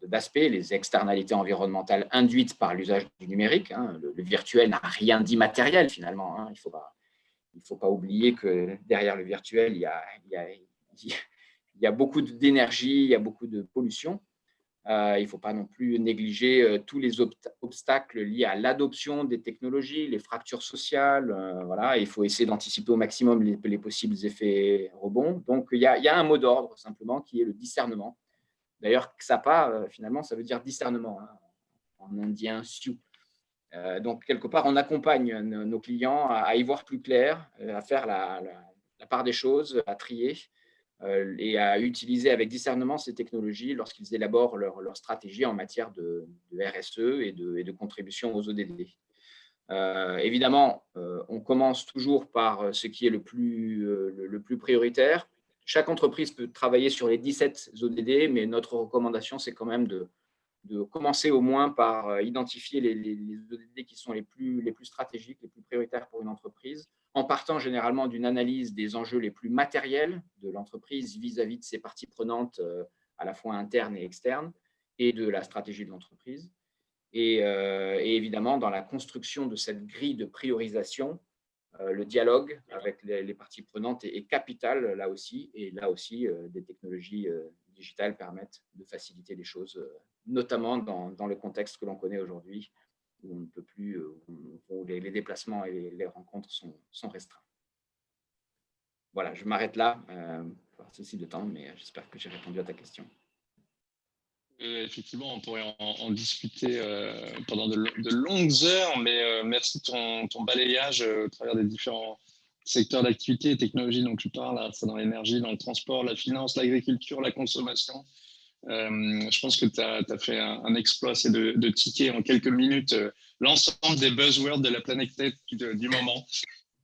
d'aspects, les externalités environnementales induites par l'usage du numérique. Le virtuel n'a rien d'immatériel finalement. Il faut pas oublier que derrière le virtuel, il y a beaucoup d'énergie, il y a beaucoup de pollution. Il ne faut pas non plus négliger tous les obstacles liés à l'adoption des technologies, les fractures sociales. Voilà, il faut essayer d'anticiper au maximum les possibles effets rebonds. Donc, il y a un mot d'ordre simplement qui est le discernement. D'ailleurs, XAPA, finalement, ça veut dire discernement, en indien, Sioux. Donc, quelque part, on accompagne nos clients à y voir plus clair, à faire la part des choses, à trier et à utiliser avec discernement ces technologies lorsqu'ils élaborent leur stratégie en matière de RSE et de contribution aux ODD. Évidemment, on commence toujours par ce qui est le plus prioritaire. Chaque entreprise peut travailler sur les 17 ODD, mais notre recommandation, c'est quand même de de commencer au moins par identifier les ODD qui sont les plus stratégiques, les plus prioritaires pour une entreprise, en partant généralement d'une analyse des enjeux les plus matériels de l'entreprise vis-à-vis de ses parties prenantes, à la fois internes et externes, et de la stratégie de l'entreprise. Et évidemment, dans la construction de cette grille de priorisation, le dialogue avec les parties prenantes est capital là aussi. Et là aussi, des technologies digitales permettent de faciliter les choses, notamment dans le contexte que l'on connaît aujourd'hui, où on ne peut plus, où les déplacements et les rencontres sont restreints. Voilà, je m'arrête là, par souci de temps, mais j'espère que j'ai répondu à ta question. Effectivement, on pourrait en discuter pendant de longues heures, mais merci de ton balayage au travers des différents secteurs d'activité et technologies dont tu parles, ça dans l'énergie, dans le transport, la finance, l'agriculture, la consommation. Je pense que tu as fait un exploit, c'est de ticker en quelques minutes l'ensemble des buzzwords de la planète tech du moment.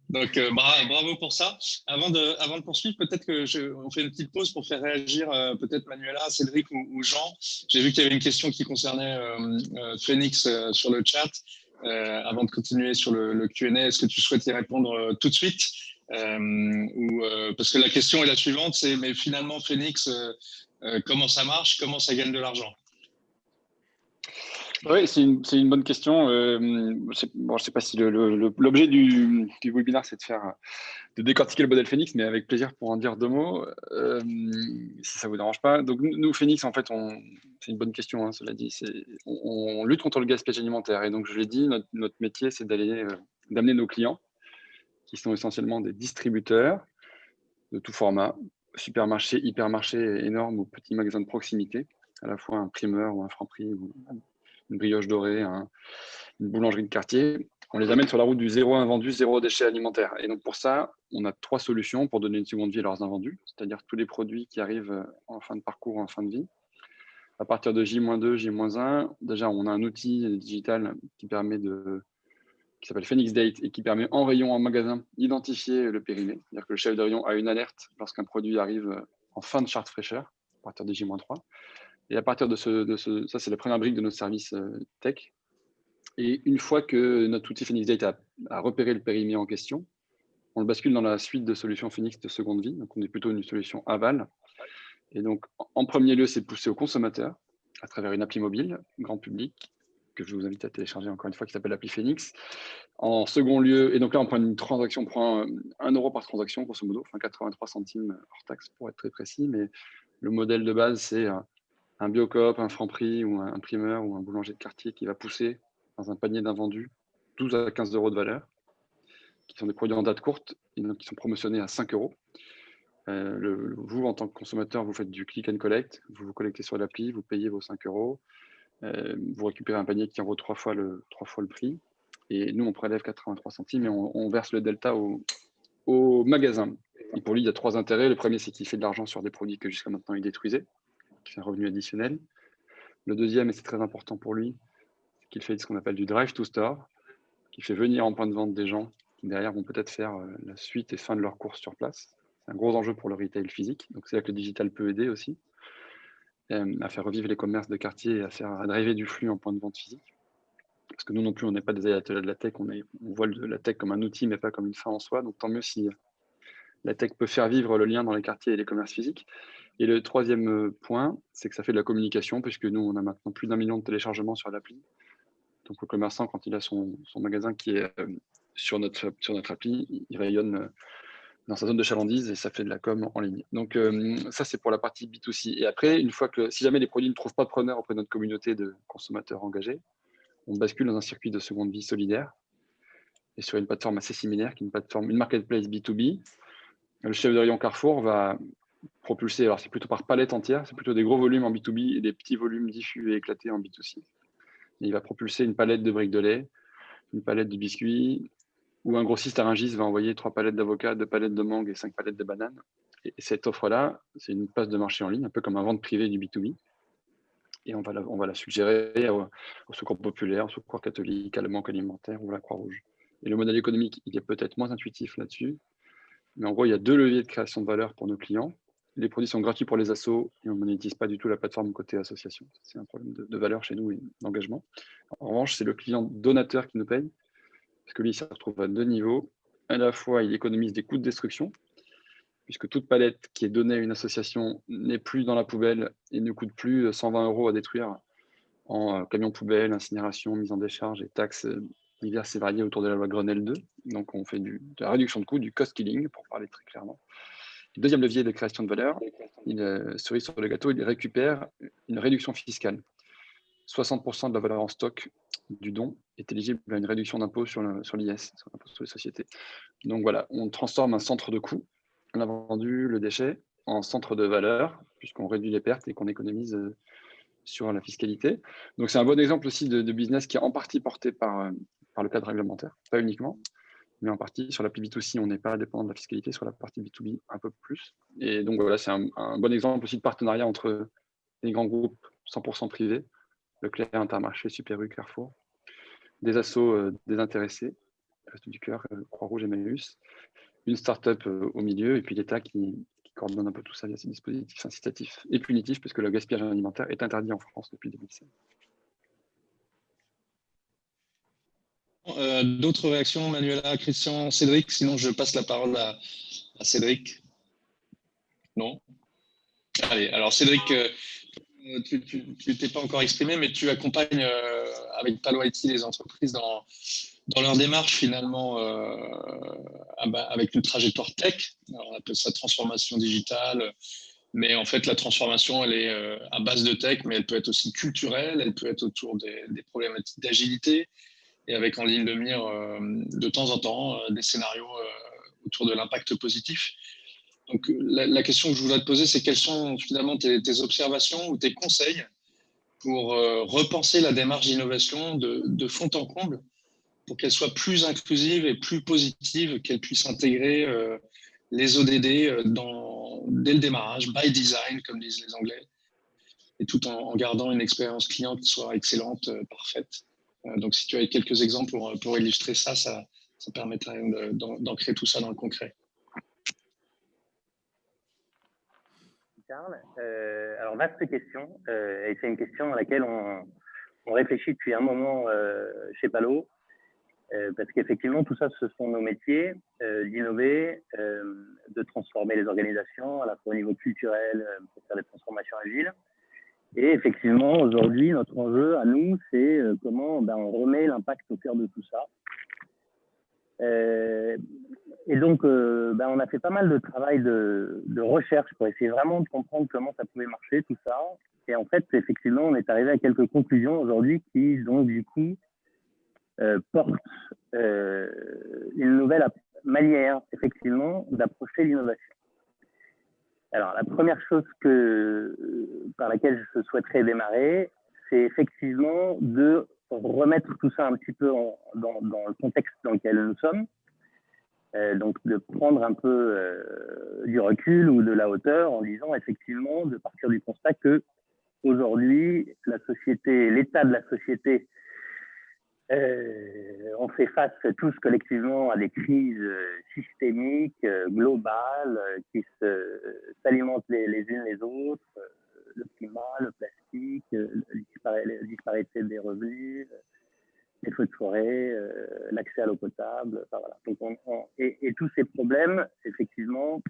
Donc, bravo pour ça. Avant de poursuivre, peut-être on fait une petite pause pour faire réagir peut-être Manuela, Cédric ou Jean. J'ai vu qu'il y avait une question qui concernait Phoenix sur le chat. Avant de continuer sur le Q&A, est-ce que tu souhaites y répondre tout de suite parce que la question est la suivante, c'est mais finalement Phoenix, comment ça marche, comment ça gagne de l'argent? Oui, c'est une bonne question. Je sais pas si l'objet du webinaire, c'est de décortiquer le modèle Phoenix, mais avec plaisir pour en dire 2 mots, si ça vous dérange pas. Donc nous, Phoenix, en fait, c'est une bonne question, hein, cela dit. On lutte contre le gaspillage alimentaire. Et donc, je l'ai dit, notre métier, c'est d'amener nos clients, qui sont essentiellement des distributeurs de tout format, supermarchés, hypermarchés énormes ou petits magasins de proximité, à la fois un primeur ou un Franprix ou une brioche dorée, une boulangerie de quartier. On les amène sur la route du zéro invendu, zéro déchet alimentaire. Et donc pour ça, on a 3 solutions pour donner une seconde vie à leurs invendus, c'est-à-dire tous les produits qui arrivent en fin de parcours, en fin de vie. À partir de J-2, J-1, déjà on a un outil digital qui s'appelle Phoenix Date et qui permet en rayon, en magasin, d'identifier le périmé. C'est-à-dire que le chef de rayon a une alerte lorsqu'un produit arrive en fin de charte fraîcheur, à partir de J-3. Et à partir de ça, c'est la première brique de notre service tech. Et une fois que notre outil Phoenix Date a repéré le périmé en question, on le bascule dans la suite de solutions Phoenix de seconde vie. Donc, on est plutôt une solution aval. Et donc, en premier lieu, c'est poussé aux consommateurs à travers une appli mobile, grand public, que je vous invite à télécharger encore une fois, qui s'appelle l'appli Phoenix. En second lieu, et donc là, on prend une transaction, on prend 1 euro par transaction, grosso modo, enfin 83 centimes hors taxe pour être très précis. Mais le modèle de base, c'est un Biocoop, un Franprix ou un primeur ou un boulanger de quartier qui va pousser dans un panier d'invendus 12 à 15 euros de valeur, qui sont des produits en date courte et donc qui sont promotionnés à 5 euros. Vous, en tant que consommateur, vous faites du click and collect, vous vous connectez sur l'appli, vous payez vos 5 euros, vous récupérez un panier qui en vaut 3 fois le prix. Et nous, on prélève 83 centimes et on verse le delta au magasin. Et pour lui, il y a 3 intérêts. Le premier, c'est qu'il fait de l'argent sur des produits que jusqu'à maintenant il détruisait, qui fait un revenu additionnel. Le deuxième, et c'est très important pour lui, c'est qu'il fait ce qu'on appelle du drive to store, qui fait venir en point de vente des gens qui derrière vont peut-être faire la suite et fin de leur course sur place. C'est un gros enjeu pour le retail physique. Donc c'est là que le digital peut aider aussi à faire revivre les commerces de quartier et à driver du flux en point de vente physique. Parce que nous non plus, on n'est pas des ayatollahs de la tech, on voit la tech comme un outil, mais pas comme une fin en soi. Donc tant mieux si la tech peut faire vivre le lien dans les quartiers et les commerces physiques. Et le troisième point, c'est que ça fait de la communication, puisque nous, on a maintenant plus d'1 million de téléchargements sur l'appli. Donc le commerçant, quand il a son magasin qui est sur notre appli, il rayonne dans sa zone de chalandise et ça fait de la com en ligne. Donc ça, c'est pour la partie B2C. Et après, une fois que, si jamais les produits ne trouvent pas de preneur auprès de notre communauté de consommateurs engagés, on bascule dans un circuit de seconde vie solidaire et sur une plateforme assez similaire, qui est une marketplace B2B. Le chef de rayon Carrefour va propulser, alors c'est plutôt par palette entière, c'est plutôt des gros volumes en B2B et des petits volumes diffus et éclatés en B2C. Et il va propulser une palette de briques de lait, une palette de biscuits, ou un grossiste à Rungis va envoyer 3 palettes d'avocats, 2 palettes de mangue et 5 palettes de bananes. Et cette offre-là, c'est une place de marché en ligne, un peu comme un vente privée du B2B. Et on va la suggérer au secours populaire, au secours catholique, à la banque alimentaire ou à la Croix-Rouge. Et le modèle économique, il est peut-être moins intuitif là-dessus, mais en gros, il y a 2 leviers de création de valeur pour nos clients. les produits sont gratuits pour les assos et on ne monétise pas du tout la plateforme côté association. C'est un problème de valeur chez nous et d'engagement. En revanche, c'est le client donateur qui nous paye, parce que lui, il se retrouve à 2 niveaux. À la fois, il économise des coûts de destruction, puisque toute palette qui est donnée à une association n'est plus dans la poubelle et ne coûte plus 120 € à détruire en camion poubelle, incinération, mise en décharge et taxes diverses et variées autour de la loi Grenelle 2. Donc, on fait de la réduction de coûts, du cost killing, pour parler très clairement. Le deuxième levier de création de valeur, cerise sur le gâteau, il récupère une réduction fiscale. 60% de la valeur en stock du don est éligible à une réduction d'impôt sur l'IS, sur l'impôt sur les sociétés. Donc voilà, on transforme un centre de coût, l'invendu, le déchet, en centre de valeur, puisqu'on réduit les pertes et qu'on économise sur la fiscalité. Donc c'est un bon exemple aussi de business qui est en partie porté par le cadre réglementaire, pas uniquement, mais en partie sur la partie B2C, on n'est pas dépendant de la fiscalité, sur la partie B2B un peu plus. Et donc voilà, c'est un bon exemple aussi de partenariat entre les grands groupes 100% privés, Leclerc, Intermarché, Super U, Carrefour, des assos désintéressés, Restos du Cœur, Croix-Rouge, Emmaüs, une start-up au milieu, et puis l'État qui coordonne un peu tout ça via ces dispositifs incitatifs et punitifs, puisque le gaspillage alimentaire est interdit en France depuis 2016. D'autres réactions, Manuela, Christian, Cédric? Sinon, je passe la parole à Cédric. Non? Allez, alors Cédric, tu t'es pas encore exprimé, mais tu accompagnes avec Palo IT les entreprises dans leur démarche finalement avec une trajectoire tech. Alors, on appelle ça transformation digitale, mais en fait la transformation elle est à base de tech, mais elle peut être aussi culturelle, elle peut être autour des problématiques d'agilité, et avec en ligne de mire de temps en temps des scénarios autour de l'impact positif. Donc la question que je voudrais te poser, c'est quelles sont finalement tes observations ou tes conseils pour repenser la démarche d'innovation de fond en comble, pour qu'elle soit plus inclusive et plus positive, qu'elle puisse intégrer les ODD dès le démarrage, by design, comme disent les Anglais, et tout en gardant une expérience client qui soit excellente, parfaite. Donc, si tu as quelques exemples pour illustrer ça permettrait d'ancrer tout ça dans le concret. Charles, alors vaste question, et c'est une question à laquelle on réfléchit depuis un moment chez Palo, parce qu'effectivement tout ça ce sont nos métiers, d'innover, de transformer les organisations à la fois au niveau culturel pour faire des transformations agiles. Et effectivement aujourd'hui notre enjeu à nous c'est comment on remet l'impact au cœur de tout ça. Et donc, on a fait pas mal de travail de recherche pour essayer vraiment de comprendre comment ça pouvait marcher, tout ça. Et en fait, effectivement, on est arrivé à quelques conclusions aujourd'hui qui, donc, du coup, portent une nouvelle manière, effectivement, d'approcher l'innovation. Alors, la première chose par laquelle je souhaiterais démarrer, c'est effectivement de remettre tout ça un petit peu dans le contexte dans lequel nous sommes. Donc de prendre un peu du recul ou de la hauteur en disant effectivement de partir du constat que aujourd'hui la société, l'état de la société, on fait face tous collectivement à des crises systémiques, globales, qui s'alimentent les unes les autres, le climat, le plastique, la disparité des revenus, les feux de forêt, l'accès à l'eau potable, enfin, voilà. Donc et tous ces problèmes, effectivement,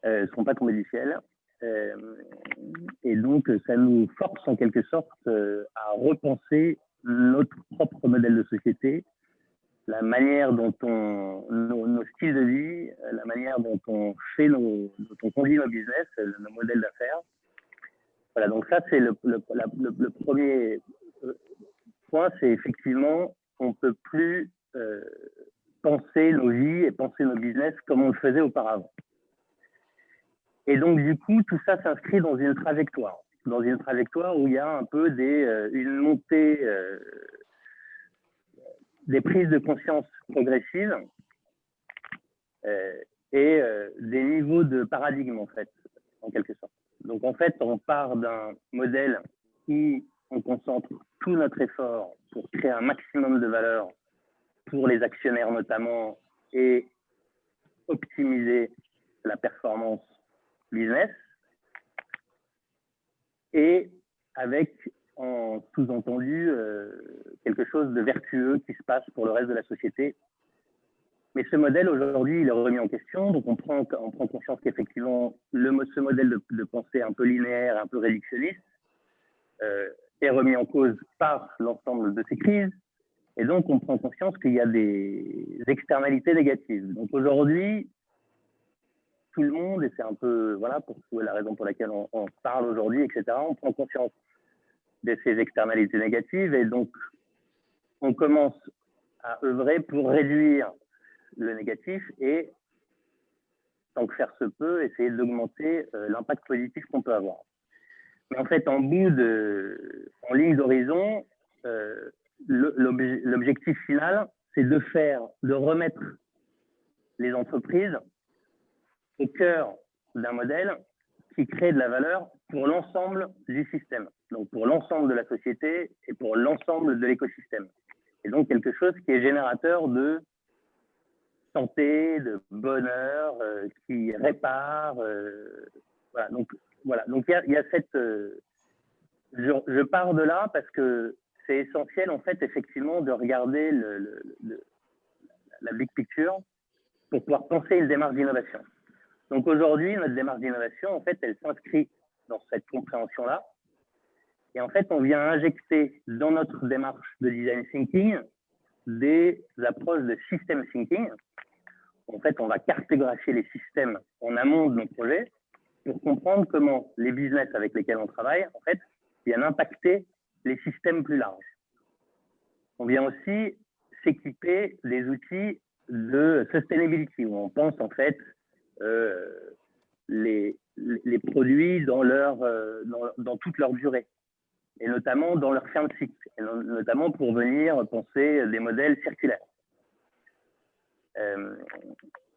ne sont pas tombés du ciel. Et donc, ça nous force en quelque sorte à repenser notre propre modèle de société, la manière dont nos styles de vie, la manière dont on conduit nos business, nos modèles d'affaires. Voilà, donc ça, c'est le premier point, c'est effectivement qu'on ne peut plus penser nos vies et penser nos business comme on le faisait auparavant. Et donc, du coup, tout ça s'inscrit dans une trajectoire où il y a un peu une montée des prises de conscience progressives et des niveaux de paradigme, en fait, en quelque sorte. Donc, en fait, on part d'un modèle où on concentre tout notre effort pour créer un maximum de valeur pour les actionnaires notamment et optimiser la performance business et avec en sous-entendu quelque chose de vertueux qui se passe pour le reste de la société. Mais ce modèle, aujourd'hui, il est remis en question. Donc, on prend conscience qu'effectivement, ce modèle de pensée un peu linéaire, un peu réductionniste, est remis en cause par l'ensemble de ces crises. Et donc, on prend conscience qu'il y a des externalités négatives. Donc, aujourd'hui, tout le monde, et c'est un peu, voilà, pour la raison pour laquelle on parle aujourd'hui, etc., on prend conscience de ces externalités négatives. Et donc, on commence à œuvrer pour réduire le négatif et, tant que faire se peut, essayer d'augmenter l'impact positif qu'on peut avoir. Mais en fait, en ligne d'horizon, l'objectif final, c'est de remettre les entreprises au cœur d'un modèle qui crée de la valeur pour l'ensemble du système, donc pour l'ensemble de la société et pour l'ensemble de l'écosystème. Et donc quelque chose qui est générateur de santé, de bonheur, qui répare. Voilà. Donc il y a cette. Je pars de là parce que c'est essentiel en fait effectivement de regarder la big picture pour pouvoir penser une démarche d'innovation. Donc aujourd'hui, notre démarche d'innovation, en fait, elle s'inscrit dans cette compréhension-là. Et en fait, on vient injecter dans notre démarche de design thinking des approches de system thinking. En fait, on va cartographier les systèmes en amont de nos projets pour comprendre comment les business avec lesquels on travaille, en fait, viennent impacter les systèmes plus larges. On vient aussi s'équiper des outils de sustainability, où on pense en fait les produits dans toute leur durée, et notamment dans leur fin de cycle, et notamment pour venir penser des modèles circulaires.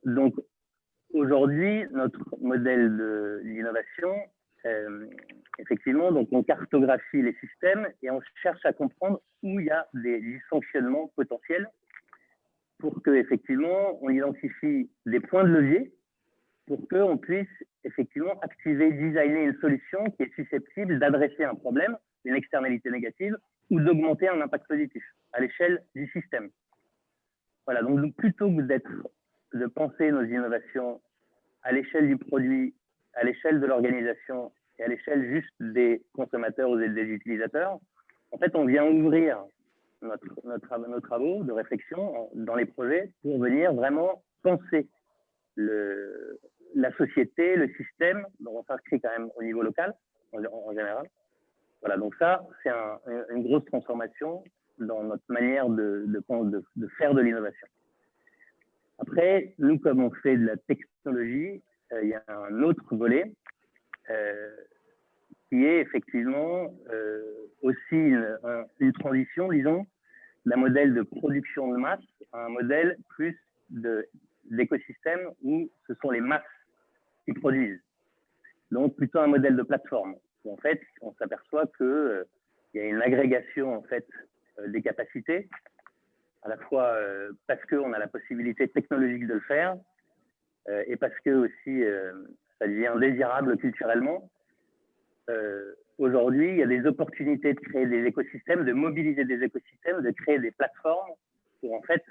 Donc, aujourd'hui, notre modèle d'innovation, effectivement, donc on cartographie les systèmes et on cherche à comprendre où il y a des dysfonctionnements potentiels pour qu'effectivement, on identifie des points de levier pour qu'on puisse effectivement activer, designer une solution qui est susceptible d'adresser un problème, une externalité négative, ou d'augmenter un impact positif à l'échelle du système. Voilà, donc plutôt que de penser nos innovations à l'échelle du produit, à l'échelle de l'organisation et à l'échelle juste des consommateurs ou des utilisateurs, en fait, on vient ouvrir nos travaux de réflexion dans les projets pour venir vraiment penser la société, le système, dont on s'inscrit quand même au niveau local, en général. Voilà, donc ça, c'est une grosse transformation dans notre manière de faire de l'innovation. Après, nous, comme on fait de la technologie, il y a un autre volet qui est effectivement aussi une transition, disons, d'un modèle de production de masse à un modèle plus d'écosystème où ce sont les masses qui produisent. Donc, plutôt un modèle de plateforme. Où, en fait, on s'aperçoit qu'il y a une agrégation en fait, des capacités, à la fois parce qu'on a la possibilité technologique de le faire et parce que aussi ça devient désirable culturellement. Aujourd'hui, il y a des opportunités de créer des écosystèmes, de mobiliser des écosystèmes, de créer des plateformes pour en fait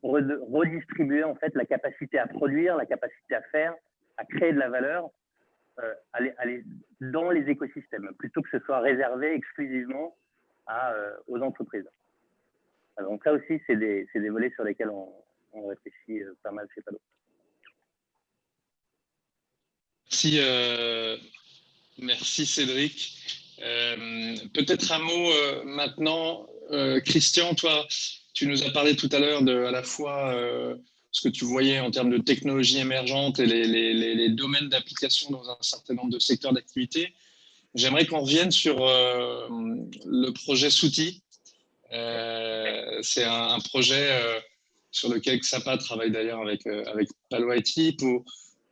redistribuer en fait la capacité à produire, la capacité à faire, à créer de la valeur aller dans les écosystèmes, plutôt que ce soit réservé exclusivement aux entreprises. Alors, donc ça aussi, c'est des volets sur lesquels on réfléchit pas mal chez Palo. Merci Cédric. Peut-être un mot maintenant. Christian, toi, tu nous as parlé tout à l'heure à la fois ce que tu voyais en termes de technologies émergentes et les domaines d'application dans un certain nombre de secteurs d'activité. J'aimerais qu'on revienne sur le projet Souti. C'est un projet sur lequel Xapa travaille d'ailleurs avec Palo IT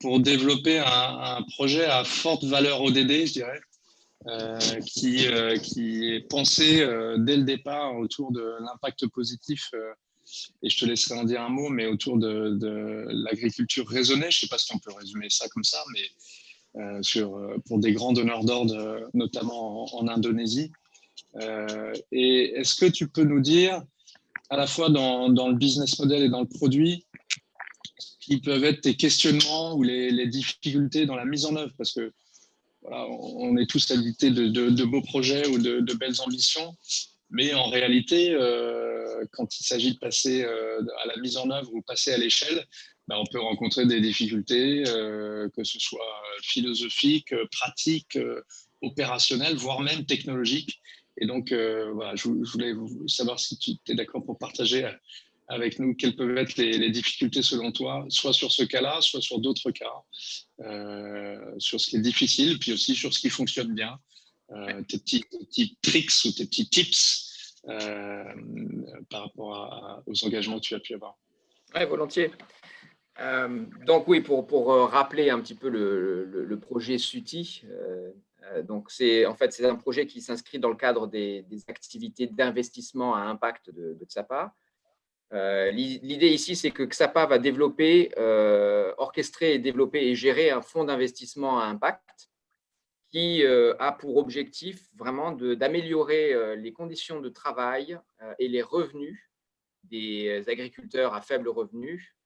pour développer un projet à forte valeur ODD, je dirais, qui est pensé dès le départ autour de l'impact positif, et je te laisserai en dire un mot, mais autour de l'agriculture raisonnée. Je ne sais pas si on peut résumer ça comme ça, mais pour des grands donneurs d'ordre, notamment en Indonésie. Et est-ce que tu peux nous dire, à la fois dans le business model et dans le produit, qui peuvent être tes questionnements ou les difficultés dans la mise en œuvre? Parce que voilà, on est tous habités de beaux projets ou de belles ambitions, mais en réalité, quand il s'agit de passer à la mise en œuvre ou passer à l'échelle, on peut rencontrer des difficultés, que ce soit philosophiques, pratiques, opérationnelles, voire même technologiques. Et donc, voilà, je voulais savoir si tu étais d'accord pour partager avec nous quelles peuvent être les difficultés selon toi, soit sur ce cas-là, soit sur d'autres cas, sur ce qui est difficile, puis aussi sur ce qui fonctionne bien, tes petits tricks ou tes petits tips par rapport aux engagements que tu as pu avoir. Oui, volontiers. Donc oui, pour rappeler un petit peu le projet SUTI, donc c'est un projet qui s'inscrit dans le cadre des activités d'investissement à impact de XAPA. L'idée ici, c'est que XAPA va développer, orchestrer et développer et gérer un fonds d'investissement à impact qui a pour objectif vraiment d'améliorer les conditions de travail et les revenus des agriculteurs à faible revenu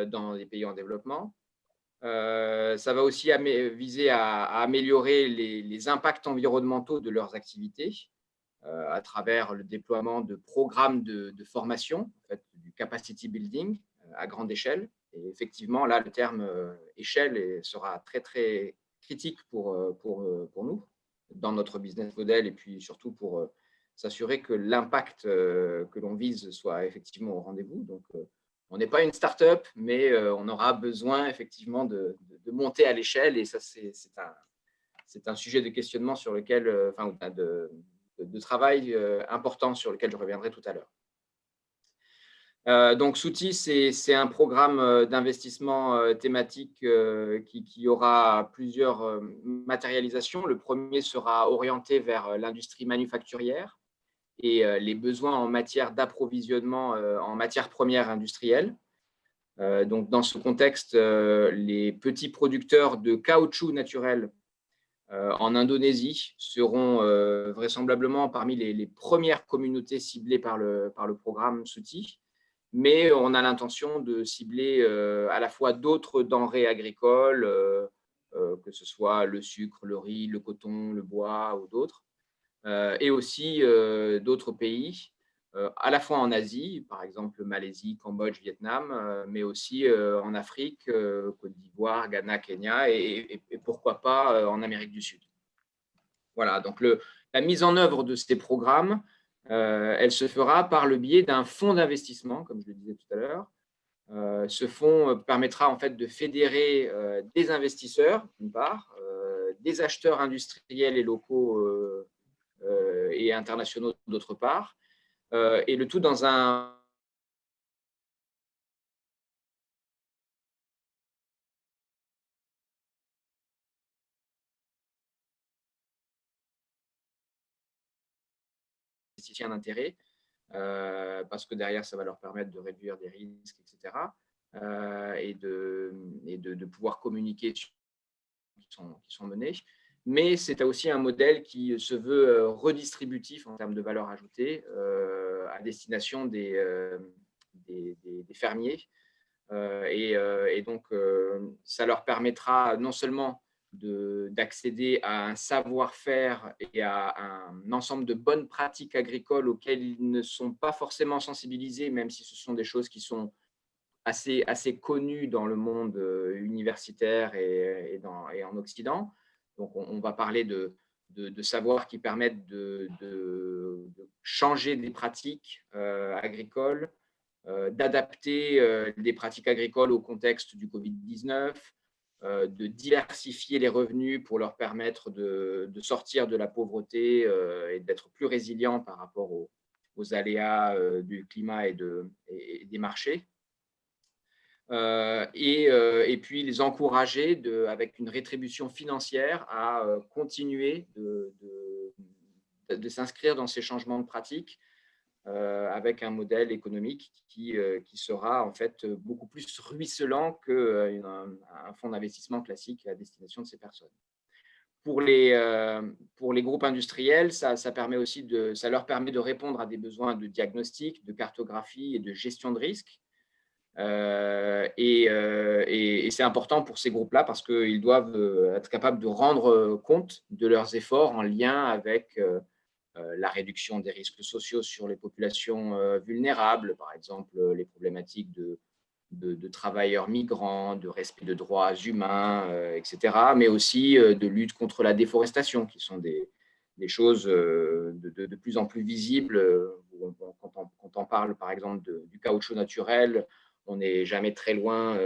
dans les pays en développement. Ça va aussi viser à améliorer les impacts environnementaux de leurs activités à travers le déploiement de programmes de formation, en fait, du capacity building à grande échelle. Et effectivement, là, le terme échelle sera très, très critique pour nous dans notre business model et puis surtout pour s'assurer que l'impact que l'on vise soit effectivement au rendez-vous. Donc, on n'est pas une start-up, mais on aura besoin effectivement de monter à l'échelle et ça, c'est un sujet de questionnement sur lequel, de travail important sur lequel je reviendrai tout à l'heure. Donc, SUTI, c'est un programme d'investissement thématique qui aura plusieurs matérialisations. Le premier sera orienté vers l'industrie manufacturière et les besoins en matière d'approvisionnement en matières premières industrielles. Donc, dans ce contexte, les petits producteurs de caoutchouc naturel en Indonésie seront vraisemblablement parmi les premières communautés ciblées par le programme SUTI. Mais on a l'intention de cibler à la fois d'autres denrées agricoles, que ce soit le sucre, le riz, le coton, le bois ou d'autres, et aussi d'autres pays, à la fois en Asie, par exemple Malaisie, Cambodge, Vietnam, mais aussi en Afrique, Côte d'Ivoire, Ghana, Kenya, et pourquoi pas en Amérique du Sud. Voilà, donc la mise en œuvre de ces programmes, elle se fera par le biais d'un fonds d'investissement, comme je le disais tout à l'heure. Ce fonds permettra en fait de fédérer des investisseurs, d'une part, des acheteurs industriels et locaux et internationaux, d'autre part, et le tout dans un d'intérêt, parce que derrière, ça va leur permettre de réduire des risques, etc., et de pouvoir communiquer qui sont menés. Mais c'est aussi un modèle qui se veut redistributif en termes de valeur ajoutée à destination des fermiers. Et donc, ça leur permettra non seulement d'accéder à un savoir-faire et à un ensemble de bonnes pratiques agricoles auxquelles ils ne sont pas forcément sensibilisés, même si ce sont des choses qui sont assez connues dans le monde universitaire et en Occident. Donc, on va parler de savoirs qui permettent de changer des pratiques agricoles, d'adapter des pratiques agricoles au contexte du Covid-19, de diversifier les revenus pour leur permettre de sortir de la pauvreté et d'être plus résilients par rapport aux aléas du climat et des marchés. Et puis les encourager avec une rétribution financière à continuer de s'inscrire dans ces changements de pratiques avec un modèle économique qui sera en fait beaucoup plus ruisselant qu'un fonds d'investissement classique à destination de ces personnes. Pour les groupes industriels, ça leur permet de répondre à des besoins de diagnostic, de cartographie et de gestion de risque. Et c'est important pour ces groupes-là parce qu'ils doivent être capables de rendre compte de leurs efforts en lien avec la réduction des risques sociaux sur les populations vulnérables, par exemple les problématiques de travailleurs migrants, de respect de droits humains, etc., mais aussi de lutte contre la déforestation, qui sont des choses de plus en plus visibles. Quand on parle, par exemple, du caoutchouc naturel, on n'est jamais très loin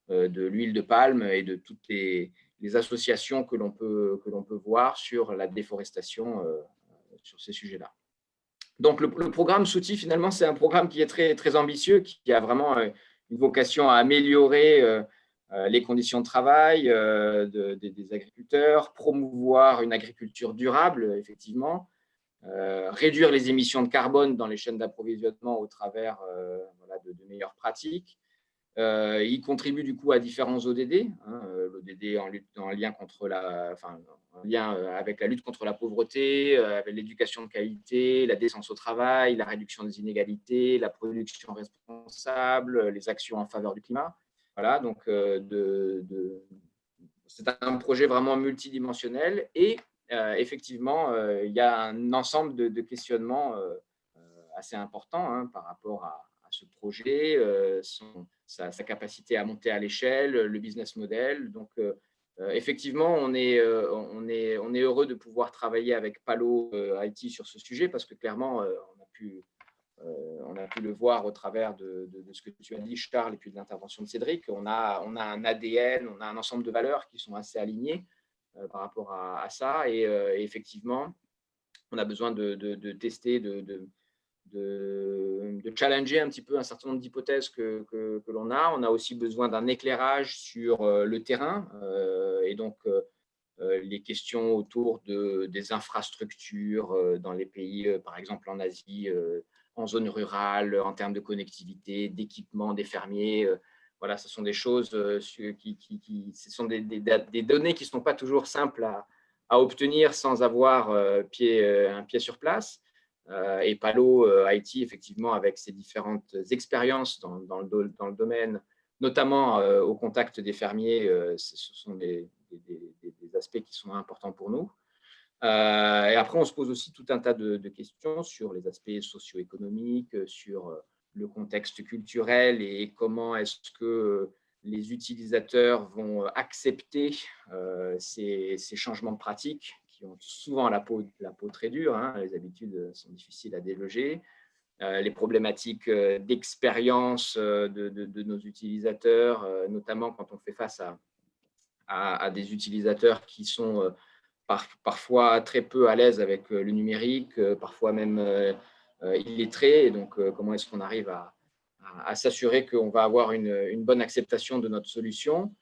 de l'huile de palme et de toutes les associations que l'on peut voir sur la déforestation sur ces sujets-là. Donc, le programme SOUTI, finalement, c'est un programme qui est très, très ambitieux, qui a vraiment une vocation à améliorer les conditions de travail des agriculteurs, promouvoir une agriculture durable, effectivement, réduire les émissions de carbone dans les chaînes d'approvisionnement au travers de meilleures pratiques. Il contribue du coup à différents ODD, l'ODD en lien avec la lutte contre la pauvreté, avec l'éducation de qualité, la décence au travail, la réduction des inégalités, la production responsable, les actions en faveur du climat. Voilà, donc c'est un projet vraiment multidimensionnel et effectivement, il y a un ensemble de questionnements assez importants par rapport à ce projet, sa capacité à monter à l'échelle, le business model. Donc, effectivement, on est heureux de pouvoir travailler avec Palo IT sur ce sujet parce que clairement, on a pu le voir au travers de ce que tu as dit, Charles, et puis de l'intervention de Cédric. On a un ADN, on a un ensemble de valeurs qui sont assez alignées par rapport à ça. Et effectivement, on a besoin de tester, de challenger un petit peu un certain nombre d'hypothèses que l'on a. On a aussi besoin d'un éclairage sur le terrain et donc les questions autour des infrastructures dans les pays, par exemple en Asie, en zone rurale, en termes de connectivité, d'équipement des fermiers. Voilà, ce sont des choses ce sont des données qui ne sont pas toujours simples à obtenir sans avoir un pied sur place. Et Palo IT, effectivement, avec ses différentes expériences dans le domaine, notamment au contact des fermiers, ce sont des aspects qui sont importants pour nous. Et après, on se pose aussi tout un tas de questions sur les aspects socio-économiques, sur le contexte culturel et comment est-ce que les utilisateurs vont accepter ces changements de pratiques qui ont souvent la peau très dure. Les habitudes sont difficiles à déloger. Les problématiques d'expérience de nos utilisateurs, notamment quand on fait face à des utilisateurs qui sont parfois très peu à l'aise avec le numérique, parfois même illettrés. Et donc, comment est-ce qu'on arrive à s'assurer qu'on va avoir une bonne acceptation de notre solution.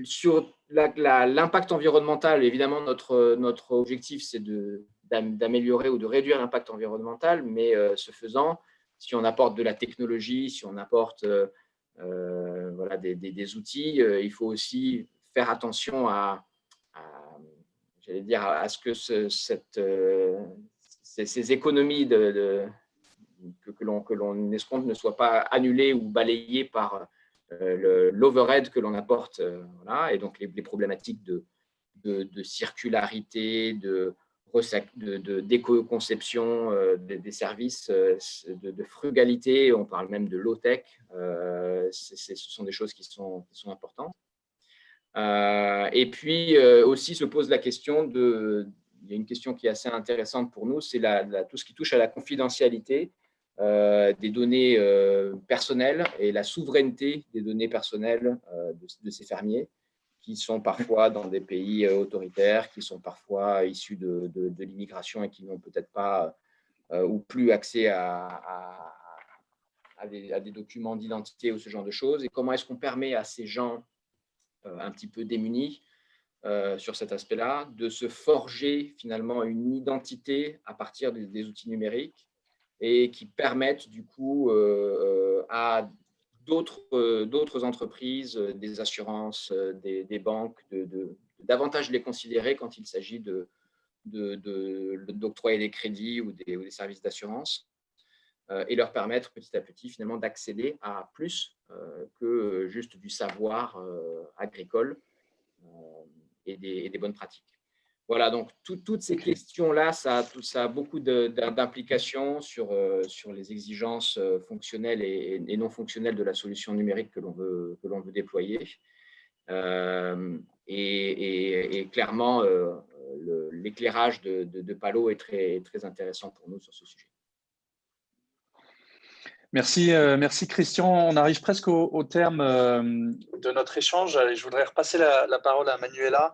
Sur l'impact environnemental, évidemment, notre objectif, c'est d'améliorer ou de réduire l'impact environnemental, mais ce faisant, si on apporte de la technologie, si on apporte des outils, il faut aussi faire attention à ce que ces économies que l'on escompte ne soient pas annulées ou balayées par l'overhead que l'on apporte. Voilà. Et donc, les problématiques de circularité, d'éco-conception des services, de frugalité, on parle même de low-tech, ce sont des choses qui sont importantes. Et puis aussi se pose la question il y a une question qui est assez intéressante pour nous, c'est tout ce qui touche à la confidentialité des données personnelles et la souveraineté des données personnelles de ces fermiers qui sont parfois dans des pays autoritaires, qui sont parfois issus de l'immigration et qui n'ont peut-être pas ou plus accès à des documents d'identité ou ce genre de choses. Et comment est-ce qu'on permet à ces gens un petit peu démunis sur cet aspect-là, de se forger finalement une identité à partir des outils numériques et qui permettent du coup à d'autres entreprises, des assurances, des banques, davantage les considérer quand il s'agit d'octroyer des crédits ou des services d'assurance et leur permettre petit à petit finalement d'accéder à plus que juste du savoir agricole et des bonnes pratiques. Voilà, donc toutes ces questions-là, ça a beaucoup d'implications sur les exigences fonctionnelles et non fonctionnelles de la solution numérique que l'on veut déployer. Et clairement, l'éclairage de Palo est très intéressant pour nous sur ce sujet. Merci, merci Christian. On arrive presque au terme de notre échange. Je voudrais repasser la parole à Manuela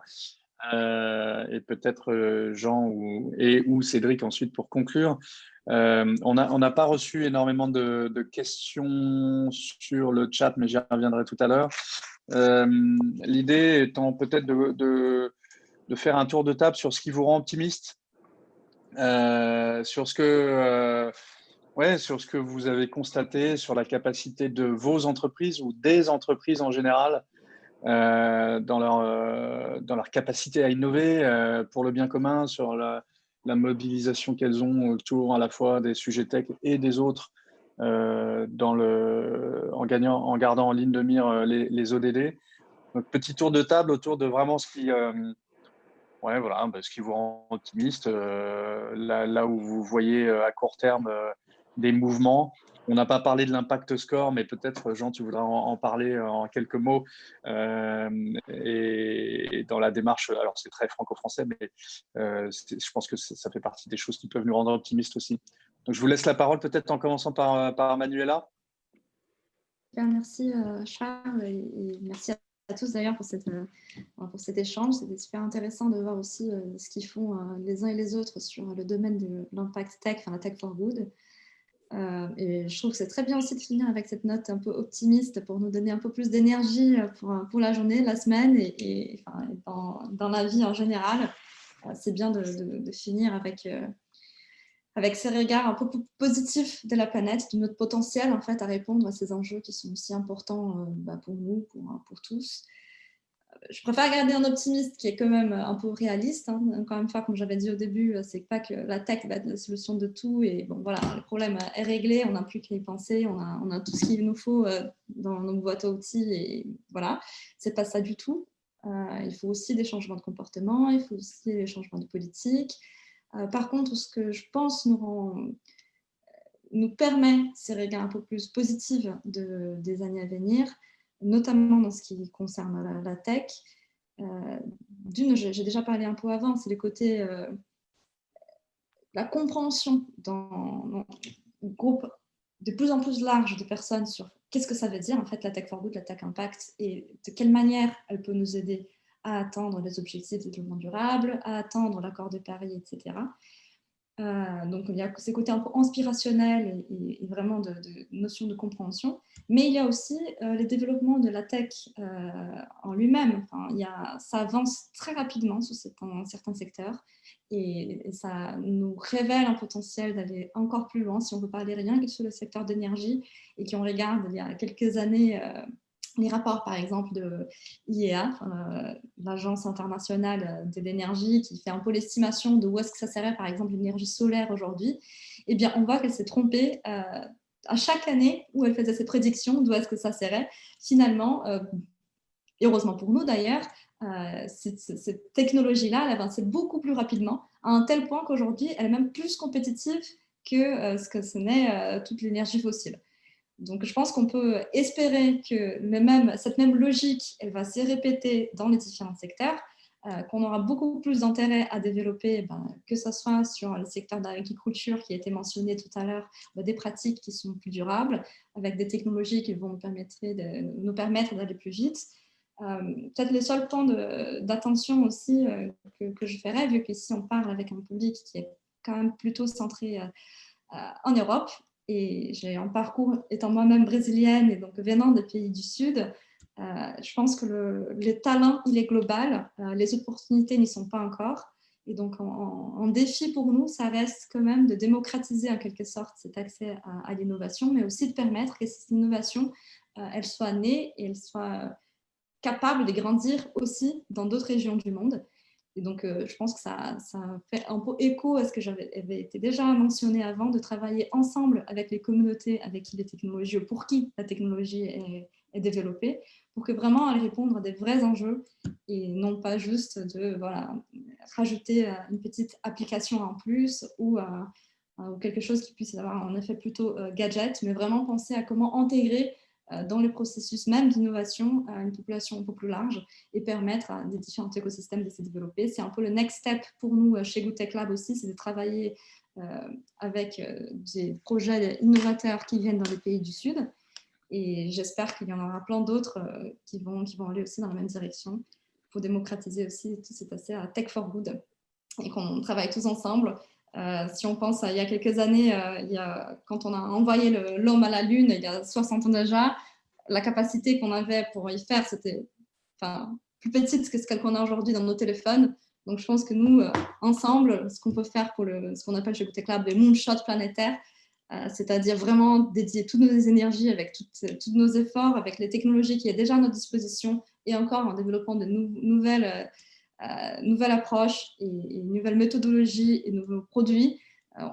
et peut-être Jean ou Cédric ensuite pour conclure. On n'a pas reçu énormément de questions sur le chat, mais j'y reviendrai tout à l'heure. L'idée étant peut-être de faire un tour de table sur ce qui vous rend optimiste, sur ce que vous avez constaté sur la capacité de vos entreprises ou des entreprises en général dans leur capacité à innover pour le bien commun, sur la mobilisation qu'elles ont autour à la fois des sujets tech et des autres en gardant en ligne de mire les ODD. Donc, petit tour de table autour de vraiment ce qui vous rend optimiste, là où vous voyez à court terme des mouvements. On n'a pas parlé de l'impact score, mais peut-être, Jean, tu voudras en parler en quelques mots. Et dans la démarche, alors c'est très franco-français, mais je pense que ça fait partie des choses qui peuvent nous rendre optimistes aussi. Donc, je vous laisse la parole, peut-être en commençant par Manuela. Bien, merci Charles, et merci à tous d'ailleurs pour cet échange. C'était super intéressant de voir aussi ce qu'ils font les uns et les autres sur le domaine de l'impact tech, enfin la tech for good. Et je trouve que c'est très bien aussi de finir avec cette note un peu optimiste pour nous donner un peu plus d'énergie pour la journée, la semaine et dans la vie en général. C'est bien de finir avec ces regards un peu plus positifs de la planète, de notre potentiel en fait, à répondre à ces enjeux qui sont aussi importants pour nous, pour tous. Je préfère garder un optimiste qui est quand même un peu réaliste. Encore une fois, comme j'avais dit au début, c'est pas que la tech va être la solution de tout. Et bon, voilà, le problème est réglé, on n'a plus qu'à y penser, on a tout ce qu'il nous faut dans nos boîtes à outils. Et voilà, c'est pas ça du tout. Il faut aussi des changements de comportement, il faut aussi des changements de politique. Par contre, ce que je pense nous permet ces regards un peu plus positifs des années à venir, notamment dans ce qui concerne la tech. D'une, j'ai déjà parlé un peu avant, c'est le côté la compréhension dans un groupe de plus en plus large de personnes sur qu'est-ce que ça veut dire en fait la tech for good, la tech impact, et de quelle manière elle peut nous aider à atteindre les objectifs de développement durable, à atteindre l'accord de Paris, etc. Donc il y a ces côtés un peu inspirationnels et vraiment de notion de compréhension, mais il y a aussi les développements de la tech en lui-même. Ça avance très rapidement dans certains secteurs et ça nous révèle un potentiel d'aller encore plus loin si on veut parler rien que sur le secteur d'énergie et qu'on regarde il y a quelques années les rapports, par exemple, de l'IEA, l'Agence internationale de l'énergie, qui fait un peu l'estimation de où est-ce que ça serait, par exemple, l'énergie solaire aujourd'hui, eh bien, on voit qu'elle s'est trompée à chaque année où elle faisait ses prédictions d'où est-ce que ça serait. Finalement, heureusement pour nous d'ailleurs, cette technologie-là, elle avançait beaucoup plus rapidement, à un tel point qu'aujourd'hui, elle est même plus compétitive que ce n'est toute l'énergie fossile. Donc, je pense qu'on peut espérer que cette même logique, elle va se répéter dans les différents secteurs, qu'on aura beaucoup plus d'intérêt à développer, que ce soit sur le secteur de l'agriculture qui a été mentionné tout à l'heure, des pratiques qui sont plus durables, avec des technologies qui vont nous permettre d'aller plus vite. Peut-être le seul point d'attention aussi que je ferais, vu qu'ici on parle avec un public qui est quand même plutôt centré en Europe, et j'ai un parcours étant moi-même brésilienne et donc venant des pays du Sud, Je pense que le talent, il est global, les opportunités n'y sont pas encore. Et donc, en défi pour nous, ça reste quand même de démocratiser en quelque sorte cet accès à l'innovation, mais aussi de permettre que cette innovation, elle soit née et elle soit capable de grandir aussi dans d'autres régions du monde. Et donc, je pense que ça fait un peu écho à ce que j'avais été déjà mentionné avant, de travailler ensemble avec les communautés avec qui les technologies, ou pour qui la technologie est développée, pour que vraiment elle réponde à des vrais enjeux et non pas juste de rajouter une petite application en plus ou quelque chose qui puisse avoir un effet plutôt gadget, mais vraiment penser à comment intégrer dans le processus même d'innovation à une population un peu plus large et permettre à des différents écosystèmes de se développer. C'est un peu le next step pour nous chez Good Tech Lab aussi, c'est de travailler avec des projets innovateurs qui viennent dans les pays du Sud. Et j'espère qu'il y en aura plein d'autres qui vont aller aussi dans la même direction pour démocratiser aussi tout cet aspect à Tech for Good et qu'on travaille tous ensemble. Si on pense à il y a quelques années, quand on a envoyé l'homme à la Lune, il y a 60 ans déjà, la capacité qu'on avait pour y faire, c'était plus petite que ce qu'on a aujourd'hui dans nos téléphones. Donc, je pense que nous, ensemble, ce qu'on peut faire pour ce qu'on appelle chez Good Tech Lab des moonshots planétaires, c'est-à-dire vraiment dédier toutes nos énergies avec tous nos efforts, avec les technologies qui sont déjà à notre disposition et encore en développant de nouvelles approches et nouvelles méthodologies et nouveaux produits,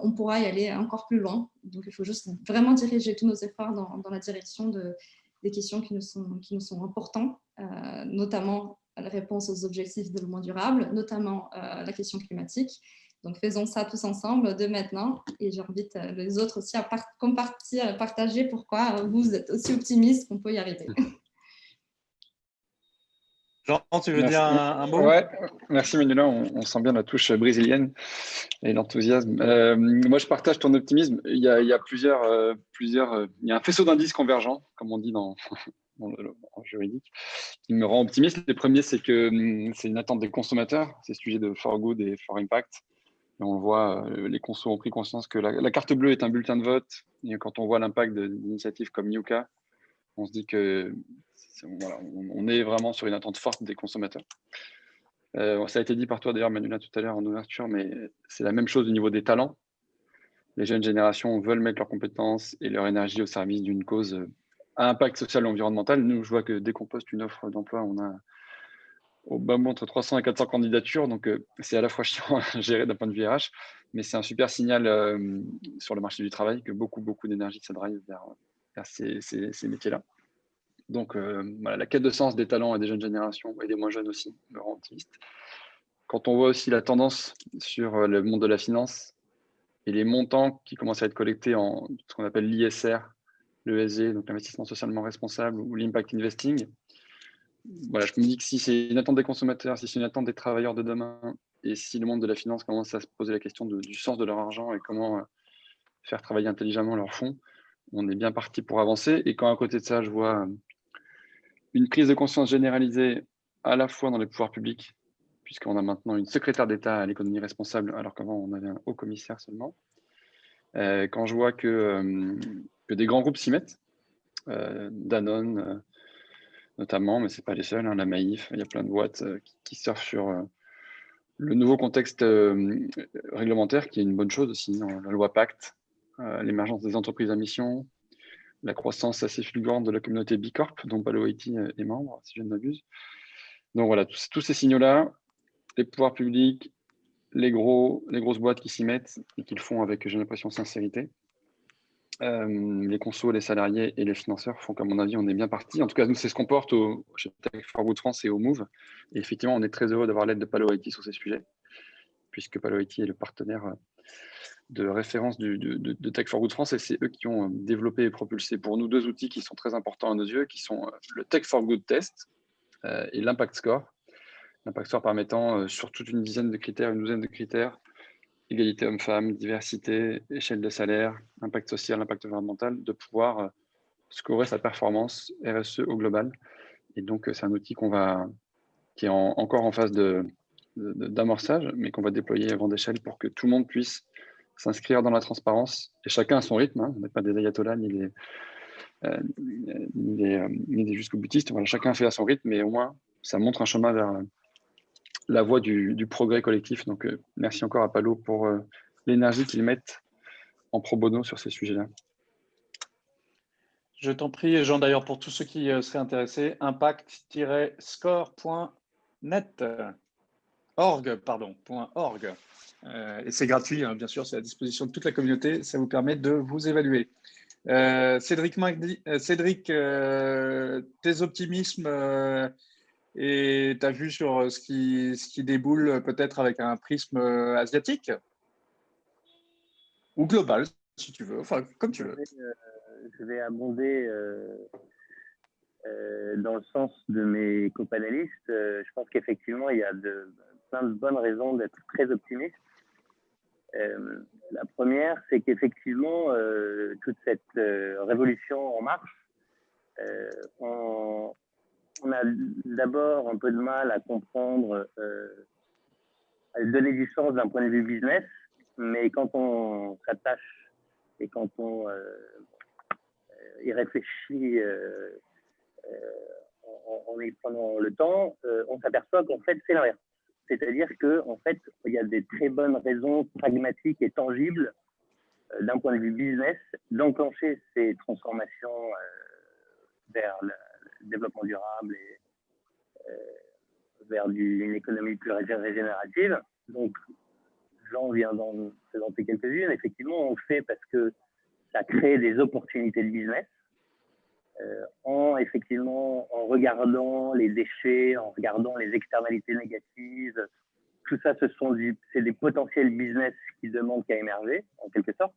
on pourra y aller encore plus loin. Donc, il faut juste vraiment diriger tous nos efforts dans la direction des questions qui nous sont importantes, notamment la réponse aux objectifs de développement durable, notamment la question climatique. Donc, faisons ça tous ensemble de maintenant. Et j'invite les autres aussi à partager pourquoi vous êtes aussi optimistes qu'on peut y arriver. Jean, tu veux dire un mot? Ouais, merci Manuela, on sent bien la touche brésilienne et l'enthousiasme. Moi, je partage ton optimisme. Il y a plusieurs, il y a un faisceau d'indices convergents, comme on dit en juridique, qui me rend optimiste. Le premier, c'est que c'est une attente des consommateurs, c'est le sujet de For Good et For Impact. Et on voit, les consos ont pris conscience que la carte bleue est un bulletin de vote. Et quand on voit l'impact d'initiatives comme Yuka, on se dit que on est vraiment sur une attente forte des consommateurs. Ça a été dit par toi d'ailleurs, Manuela, tout à l'heure en ouverture, mais c'est la même chose au niveau des talents. Les jeunes générations veulent mettre leurs compétences et leur énergie au service d'une cause à impact social et environnemental. Nous, je vois que dès qu'on poste une offre d'emploi, on a au bas mot entre 300 et 400 candidatures. Donc, c'est à la fois chiant à gérer d'un point de vue RH, mais c'est un super signal sur le marché du travail que beaucoup d'énergie se drive vers ces métiers-là. Donc, voilà, la quête de sens des talents et des jeunes générations et des moins jeunes aussi me rend optimiste. Quand on voit aussi la tendance sur le monde de la finance et les montants qui commencent à être collectés en ce qu'on appelle l'ISR, l'ESG, donc l'investissement socialement responsable ou l'impact investing, voilà, je me dis que si c'est une attente des consommateurs, si c'est une attente des travailleurs de demain, et si le monde de la finance commence à se poser la question du sens de leur argent et comment faire travailler intelligemment leurs fonds, on est bien parti pour avancer. Et quand à côté de ça, je vois une prise de conscience généralisée à la fois dans les pouvoirs publics, puisqu'on a maintenant une secrétaire d'État à l'économie responsable, alors qu'avant on avait un haut commissaire seulement. Quand je vois que des grands groupes s'y mettent, Danone notamment, mais ce n'est pas les seuls, la Maïf, il y a plein de boîtes qui surfent sur le nouveau contexte réglementaire, qui est une bonne chose aussi, la loi Pacte, l'émergence des entreprises à mission, la croissance assez fulgurante de la communauté B Corp, dont Palo IT est membre, si je ne m'abuse. Donc voilà, tous ces signaux-là, les pouvoirs publics, les grosses boîtes qui s'y mettent et qui le font avec, j'ai l'impression, sincérité. Les consos, les salariés et les financeurs font qu'à mon avis, on est bien parti. En tout cas, nous, c'est ce qu'on porte chez Tech for Good France et au Move. Et effectivement, on est très heureux d'avoir l'aide de Palo IT sur ces sujets, puisque Palo IT est le partenaire de référence de Tech for Good France, et c'est eux qui ont développé et propulsé pour nous 2 outils qui sont très importants à nos yeux, qui sont le Tech for Good Test et l'Impact Score. L'Impact Score permettant sur toute une douzaine de critères, égalité homme-femme, diversité, échelle de salaire, impact social, impact environnemental, de pouvoir scorer sa performance RSE au global. Et donc, c'est un outil qui est encore en phase d'amorçage, mais qu'on va déployer à grande échelle pour que tout le monde puisse s'inscrire dans la transparence, et chacun à son rythme. On n'est pas des ayatollahs ni ni des jusqu'au boutistes. Voilà, chacun fait à son rythme, mais au moins, ça montre un chemin vers la voie du progrès collectif. Donc, merci encore à Palo pour l'énergie qu'ils mettent en pro bono sur ces sujets-là. Je t'en prie, Jean, d'ailleurs, pour tous ceux qui seraient intéressés, impact-score.net. .org. Et c'est gratuit, hein, bien sûr, c'est à disposition de toute la communauté. Ça vous permet de vous évaluer. Cédric, tes optimismes et ta vue sur ce qui déboule peut-être avec un prisme asiatique ou global, si tu veux, enfin, comme tu veux. Je vais abonder dans le sens de mes copanélistes. Je pense qu'effectivement, il y a plein de bonnes raisons d'être très optimiste. La première, c'est qu'effectivement, toute cette révolution en marche, on a d'abord un peu de mal à comprendre, à lui donner du sens d'un point de vue business, mais quand on s'attache et quand on y réfléchit en y prenant le temps, on s'aperçoit qu'en fait, c'est l'inverse. C'est-à-dire qu'en fait, il y a des très bonnes raisons pragmatiques et tangibles d'un point de vue business d'enclencher ces transformations vers le développement durable et vers une économie plus régénérative. Donc, Jean vient d'en présenter quelques-unes. Effectivement, on le fait parce que ça crée des opportunités de business. Effectivement, en regardant les déchets, en regardant les externalités négatives, tout ça, c'est des potentiels business qui demandent qu'à émerger, en quelque sorte.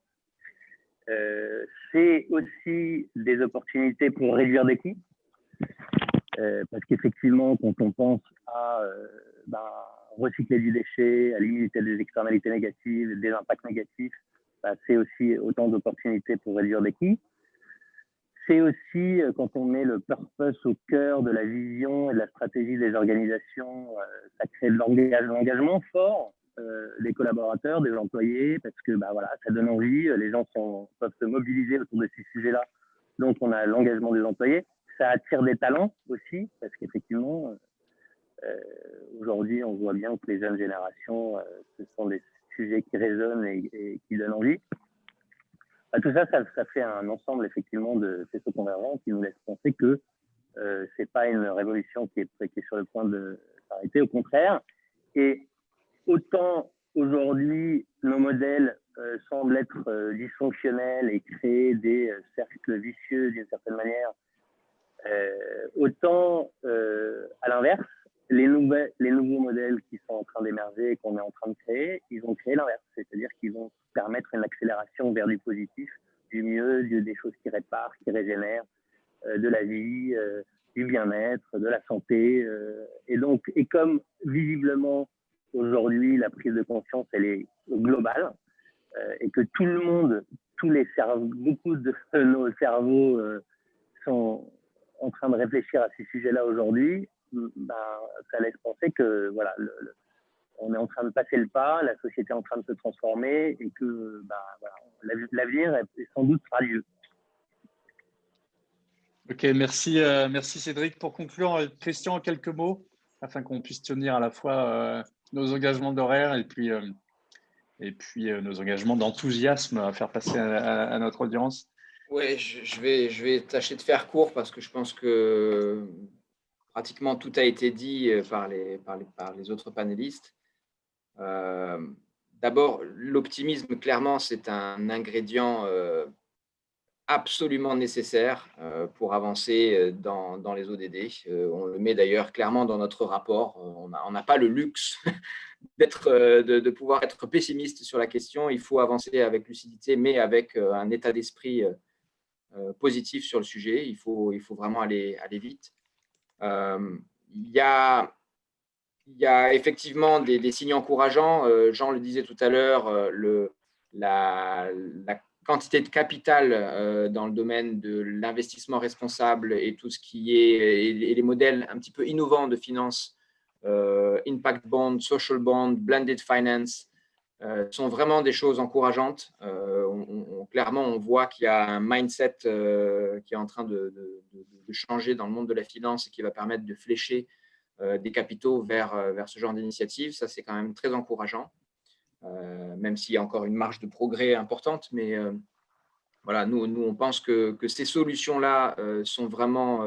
C'est aussi des opportunités pour réduire des coûts, parce qu'effectivement, quand on pense à recycler du déchet, à limiter des externalités négatives, des impacts négatifs, c'est aussi autant d'opportunités pour réduire des coûts. C'est aussi, quand on met le purpose au cœur de la vision et de la stratégie des organisations, ça crée de l'engagement fort des collaborateurs, des employés, parce que ça donne envie, les gens peuvent se mobiliser autour de ces sujets-là. Donc, on a l'engagement des employés. Ça attire des talents aussi, parce qu'effectivement, aujourd'hui, on voit bien que les jeunes générations, ce sont des sujets qui résonnent et qui donnent envie. Tout ça, ça fait un ensemble effectivement de faisceaux convergents qui nous laisse penser que c'est pas une révolution qui est sur le point de s'arrêter, au contraire. Et autant aujourd'hui nos modèles semblent être dysfonctionnels et créer des cercles vicieux d'une certaine manière, autant à l'inverse, les nouveaux modèles qui sont en train d'émerger et qu'on est en train de créer, ils vont créer l'inverse, c'est-à-dire qu'ils vont permettre une accélération vers du positif, du mieux, des choses qui réparent, qui régénèrent, de la vie, du bien-être, de la santé. Et comme visiblement aujourd'hui la prise de conscience elle est globale et que tout le monde, beaucoup de nos cerveaux sont en train de réfléchir à ces sujets-là aujourd'hui, ça laisse penser que on est en train de passer le pas, la société est en train de se transformer et que l'avenir est sans doute radieux. Ok, merci Cédric. Pour conclure, Christian, en quelques mots, afin qu'on puisse tenir à la fois nos engagements d'horaire et puis nos engagements d'enthousiasme à faire passer à notre audience. Oui, je vais tâcher de faire court parce que je pense que pratiquement tout a été dit par les autres panélistes. D'abord, l'optimisme, clairement, c'est un ingrédient absolument nécessaire pour avancer dans les ODD. On le met d'ailleurs clairement dans notre rapport. On n'a pas le luxe de pouvoir être pessimiste sur la question. Il faut avancer avec lucidité, mais avec un état d'esprit positif sur le sujet. Il faut vraiment aller vite. Il y a effectivement des signes encourageants. Jean le disait tout à l'heure, la quantité de capital dans le domaine de l'investissement responsable et tout ce qui est et les modèles un petit peu innovants de finance, impact bond, social bond, blended finance, sont vraiment des choses encourageantes. On Donc, clairement, on voit qu'il y a un mindset qui est en train de changer dans le monde de la finance et qui va permettre de flécher des capitaux vers ce genre d'initiative. Ça, c'est quand même très encourageant, même s'il y a encore une marge de progrès importante. Mais voilà, nous, on pense que ces solutions-là sont vraiment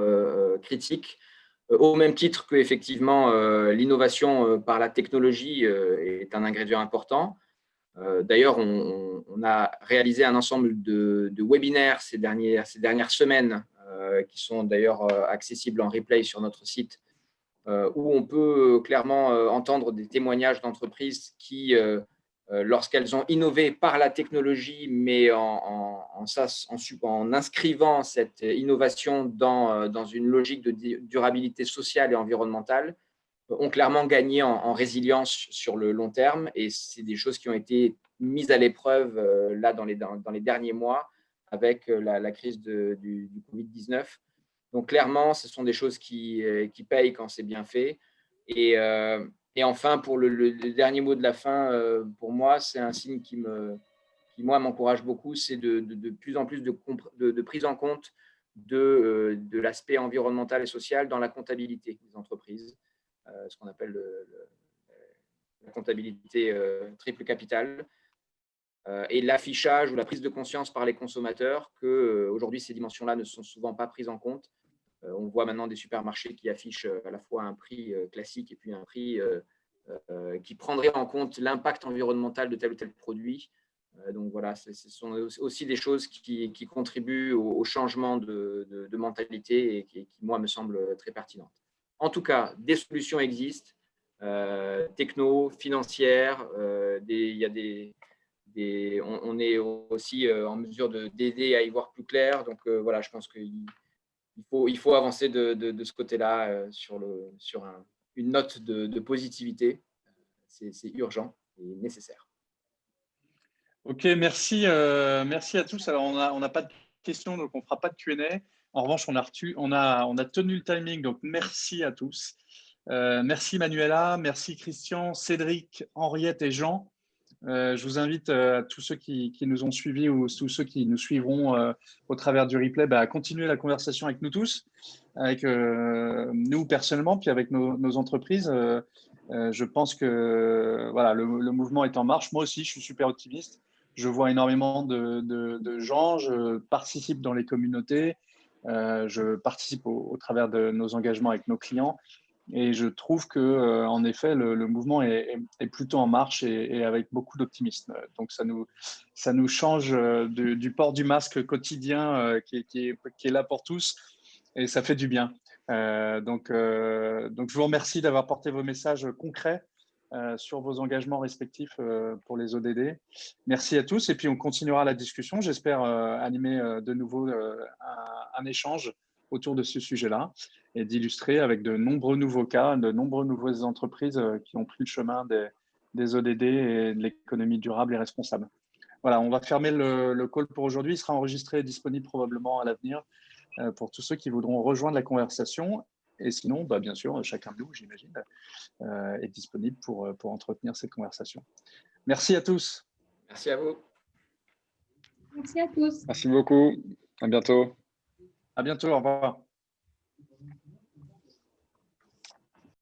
critiques, au même titre qu'effectivement, l'innovation par la technologie est un ingrédient important. D'ailleurs, on a réalisé un ensemble de webinaires ces dernières semaines qui sont d'ailleurs accessibles en replay sur notre site, où on peut clairement entendre des témoignages d'entreprises qui, lorsqu'elles ont innové par la technologie, mais en inscrivant cette innovation dans une logique de durabilité sociale et environnementale, ont clairement gagné en résilience sur le long terme. Et c'est des choses qui ont été mises à l'épreuve là dans les derniers mois avec la crise du Covid-19. Donc, clairement, ce sont des choses qui payent quand c'est bien fait. Et enfin, pour le dernier mot de la fin, pour moi, c'est un signe qui moi, m'encourage beaucoup, c'est de plus en plus de prise en compte de l'aspect environnemental et social dans la comptabilité des entreprises, ce qu'on appelle la comptabilité triple capital, et l'affichage ou la prise de conscience par les consommateurs qu'aujourd'hui, ces dimensions-là ne sont souvent pas prises en compte. On voit maintenant des supermarchés qui affichent à la fois un prix classique et puis un prix qui prendrait en compte l'impact environnemental de tel ou tel produit. Donc voilà, ce sont aussi des choses qui contribuent au changement de mentalité et qui, moi, me semblent très pertinentes. En tout cas, des solutions existent, techno, financières, on est aussi en mesure d'aider à y voir plus clair. Donc voilà, je pense qu'il faut avancer de ce côté-là sur une note de positivité. C'est urgent et nécessaire. Ok, merci à tous. Alors, on n'a pas de questions, donc on ne fera pas de Q&A. En revanche, on a tenu le timing, donc merci à tous. Merci Manuela, merci Christian, Cédric, Henriette et Jean. Je vous invite à tous ceux qui nous ont suivis ou tous ceux qui nous suivront au travers du replay à continuer la conversation avec nous tous, avec nous personnellement, puis avec nos entreprises. Je pense que voilà, le mouvement est en marche. Moi aussi, je suis super optimiste. Je vois énormément de gens. Je participe dans les communautés. Je participe au travers de nos engagements avec nos clients. Et je trouve que, en effet, le mouvement est plutôt en marche et avec beaucoup d'optimisme. Donc, ça nous change du port du masque quotidien qui est là pour tous, et ça fait du bien. Donc, je vous remercie d'avoir porté vos messages concrets sur vos engagements respectifs pour les ODD. Merci à tous, et puis on continuera la discussion. J'espère animer de nouveau un échange autour de ce sujet-là et d'illustrer avec de nombreux nouveaux cas, de nombreuses nouvelles entreprises qui ont pris le chemin des ODD et de l'économie durable et responsable. Voilà, on va fermer le call pour aujourd'hui. Il sera enregistré et disponible probablement à l'avenir pour tous ceux qui voudront rejoindre la conversation. Et sinon, bien sûr, chacun de nous, j'imagine, est disponible pour entretenir cette conversation. Merci à tous. Merci à vous. Merci à tous. Merci beaucoup. À bientôt. À bientôt. Au revoir.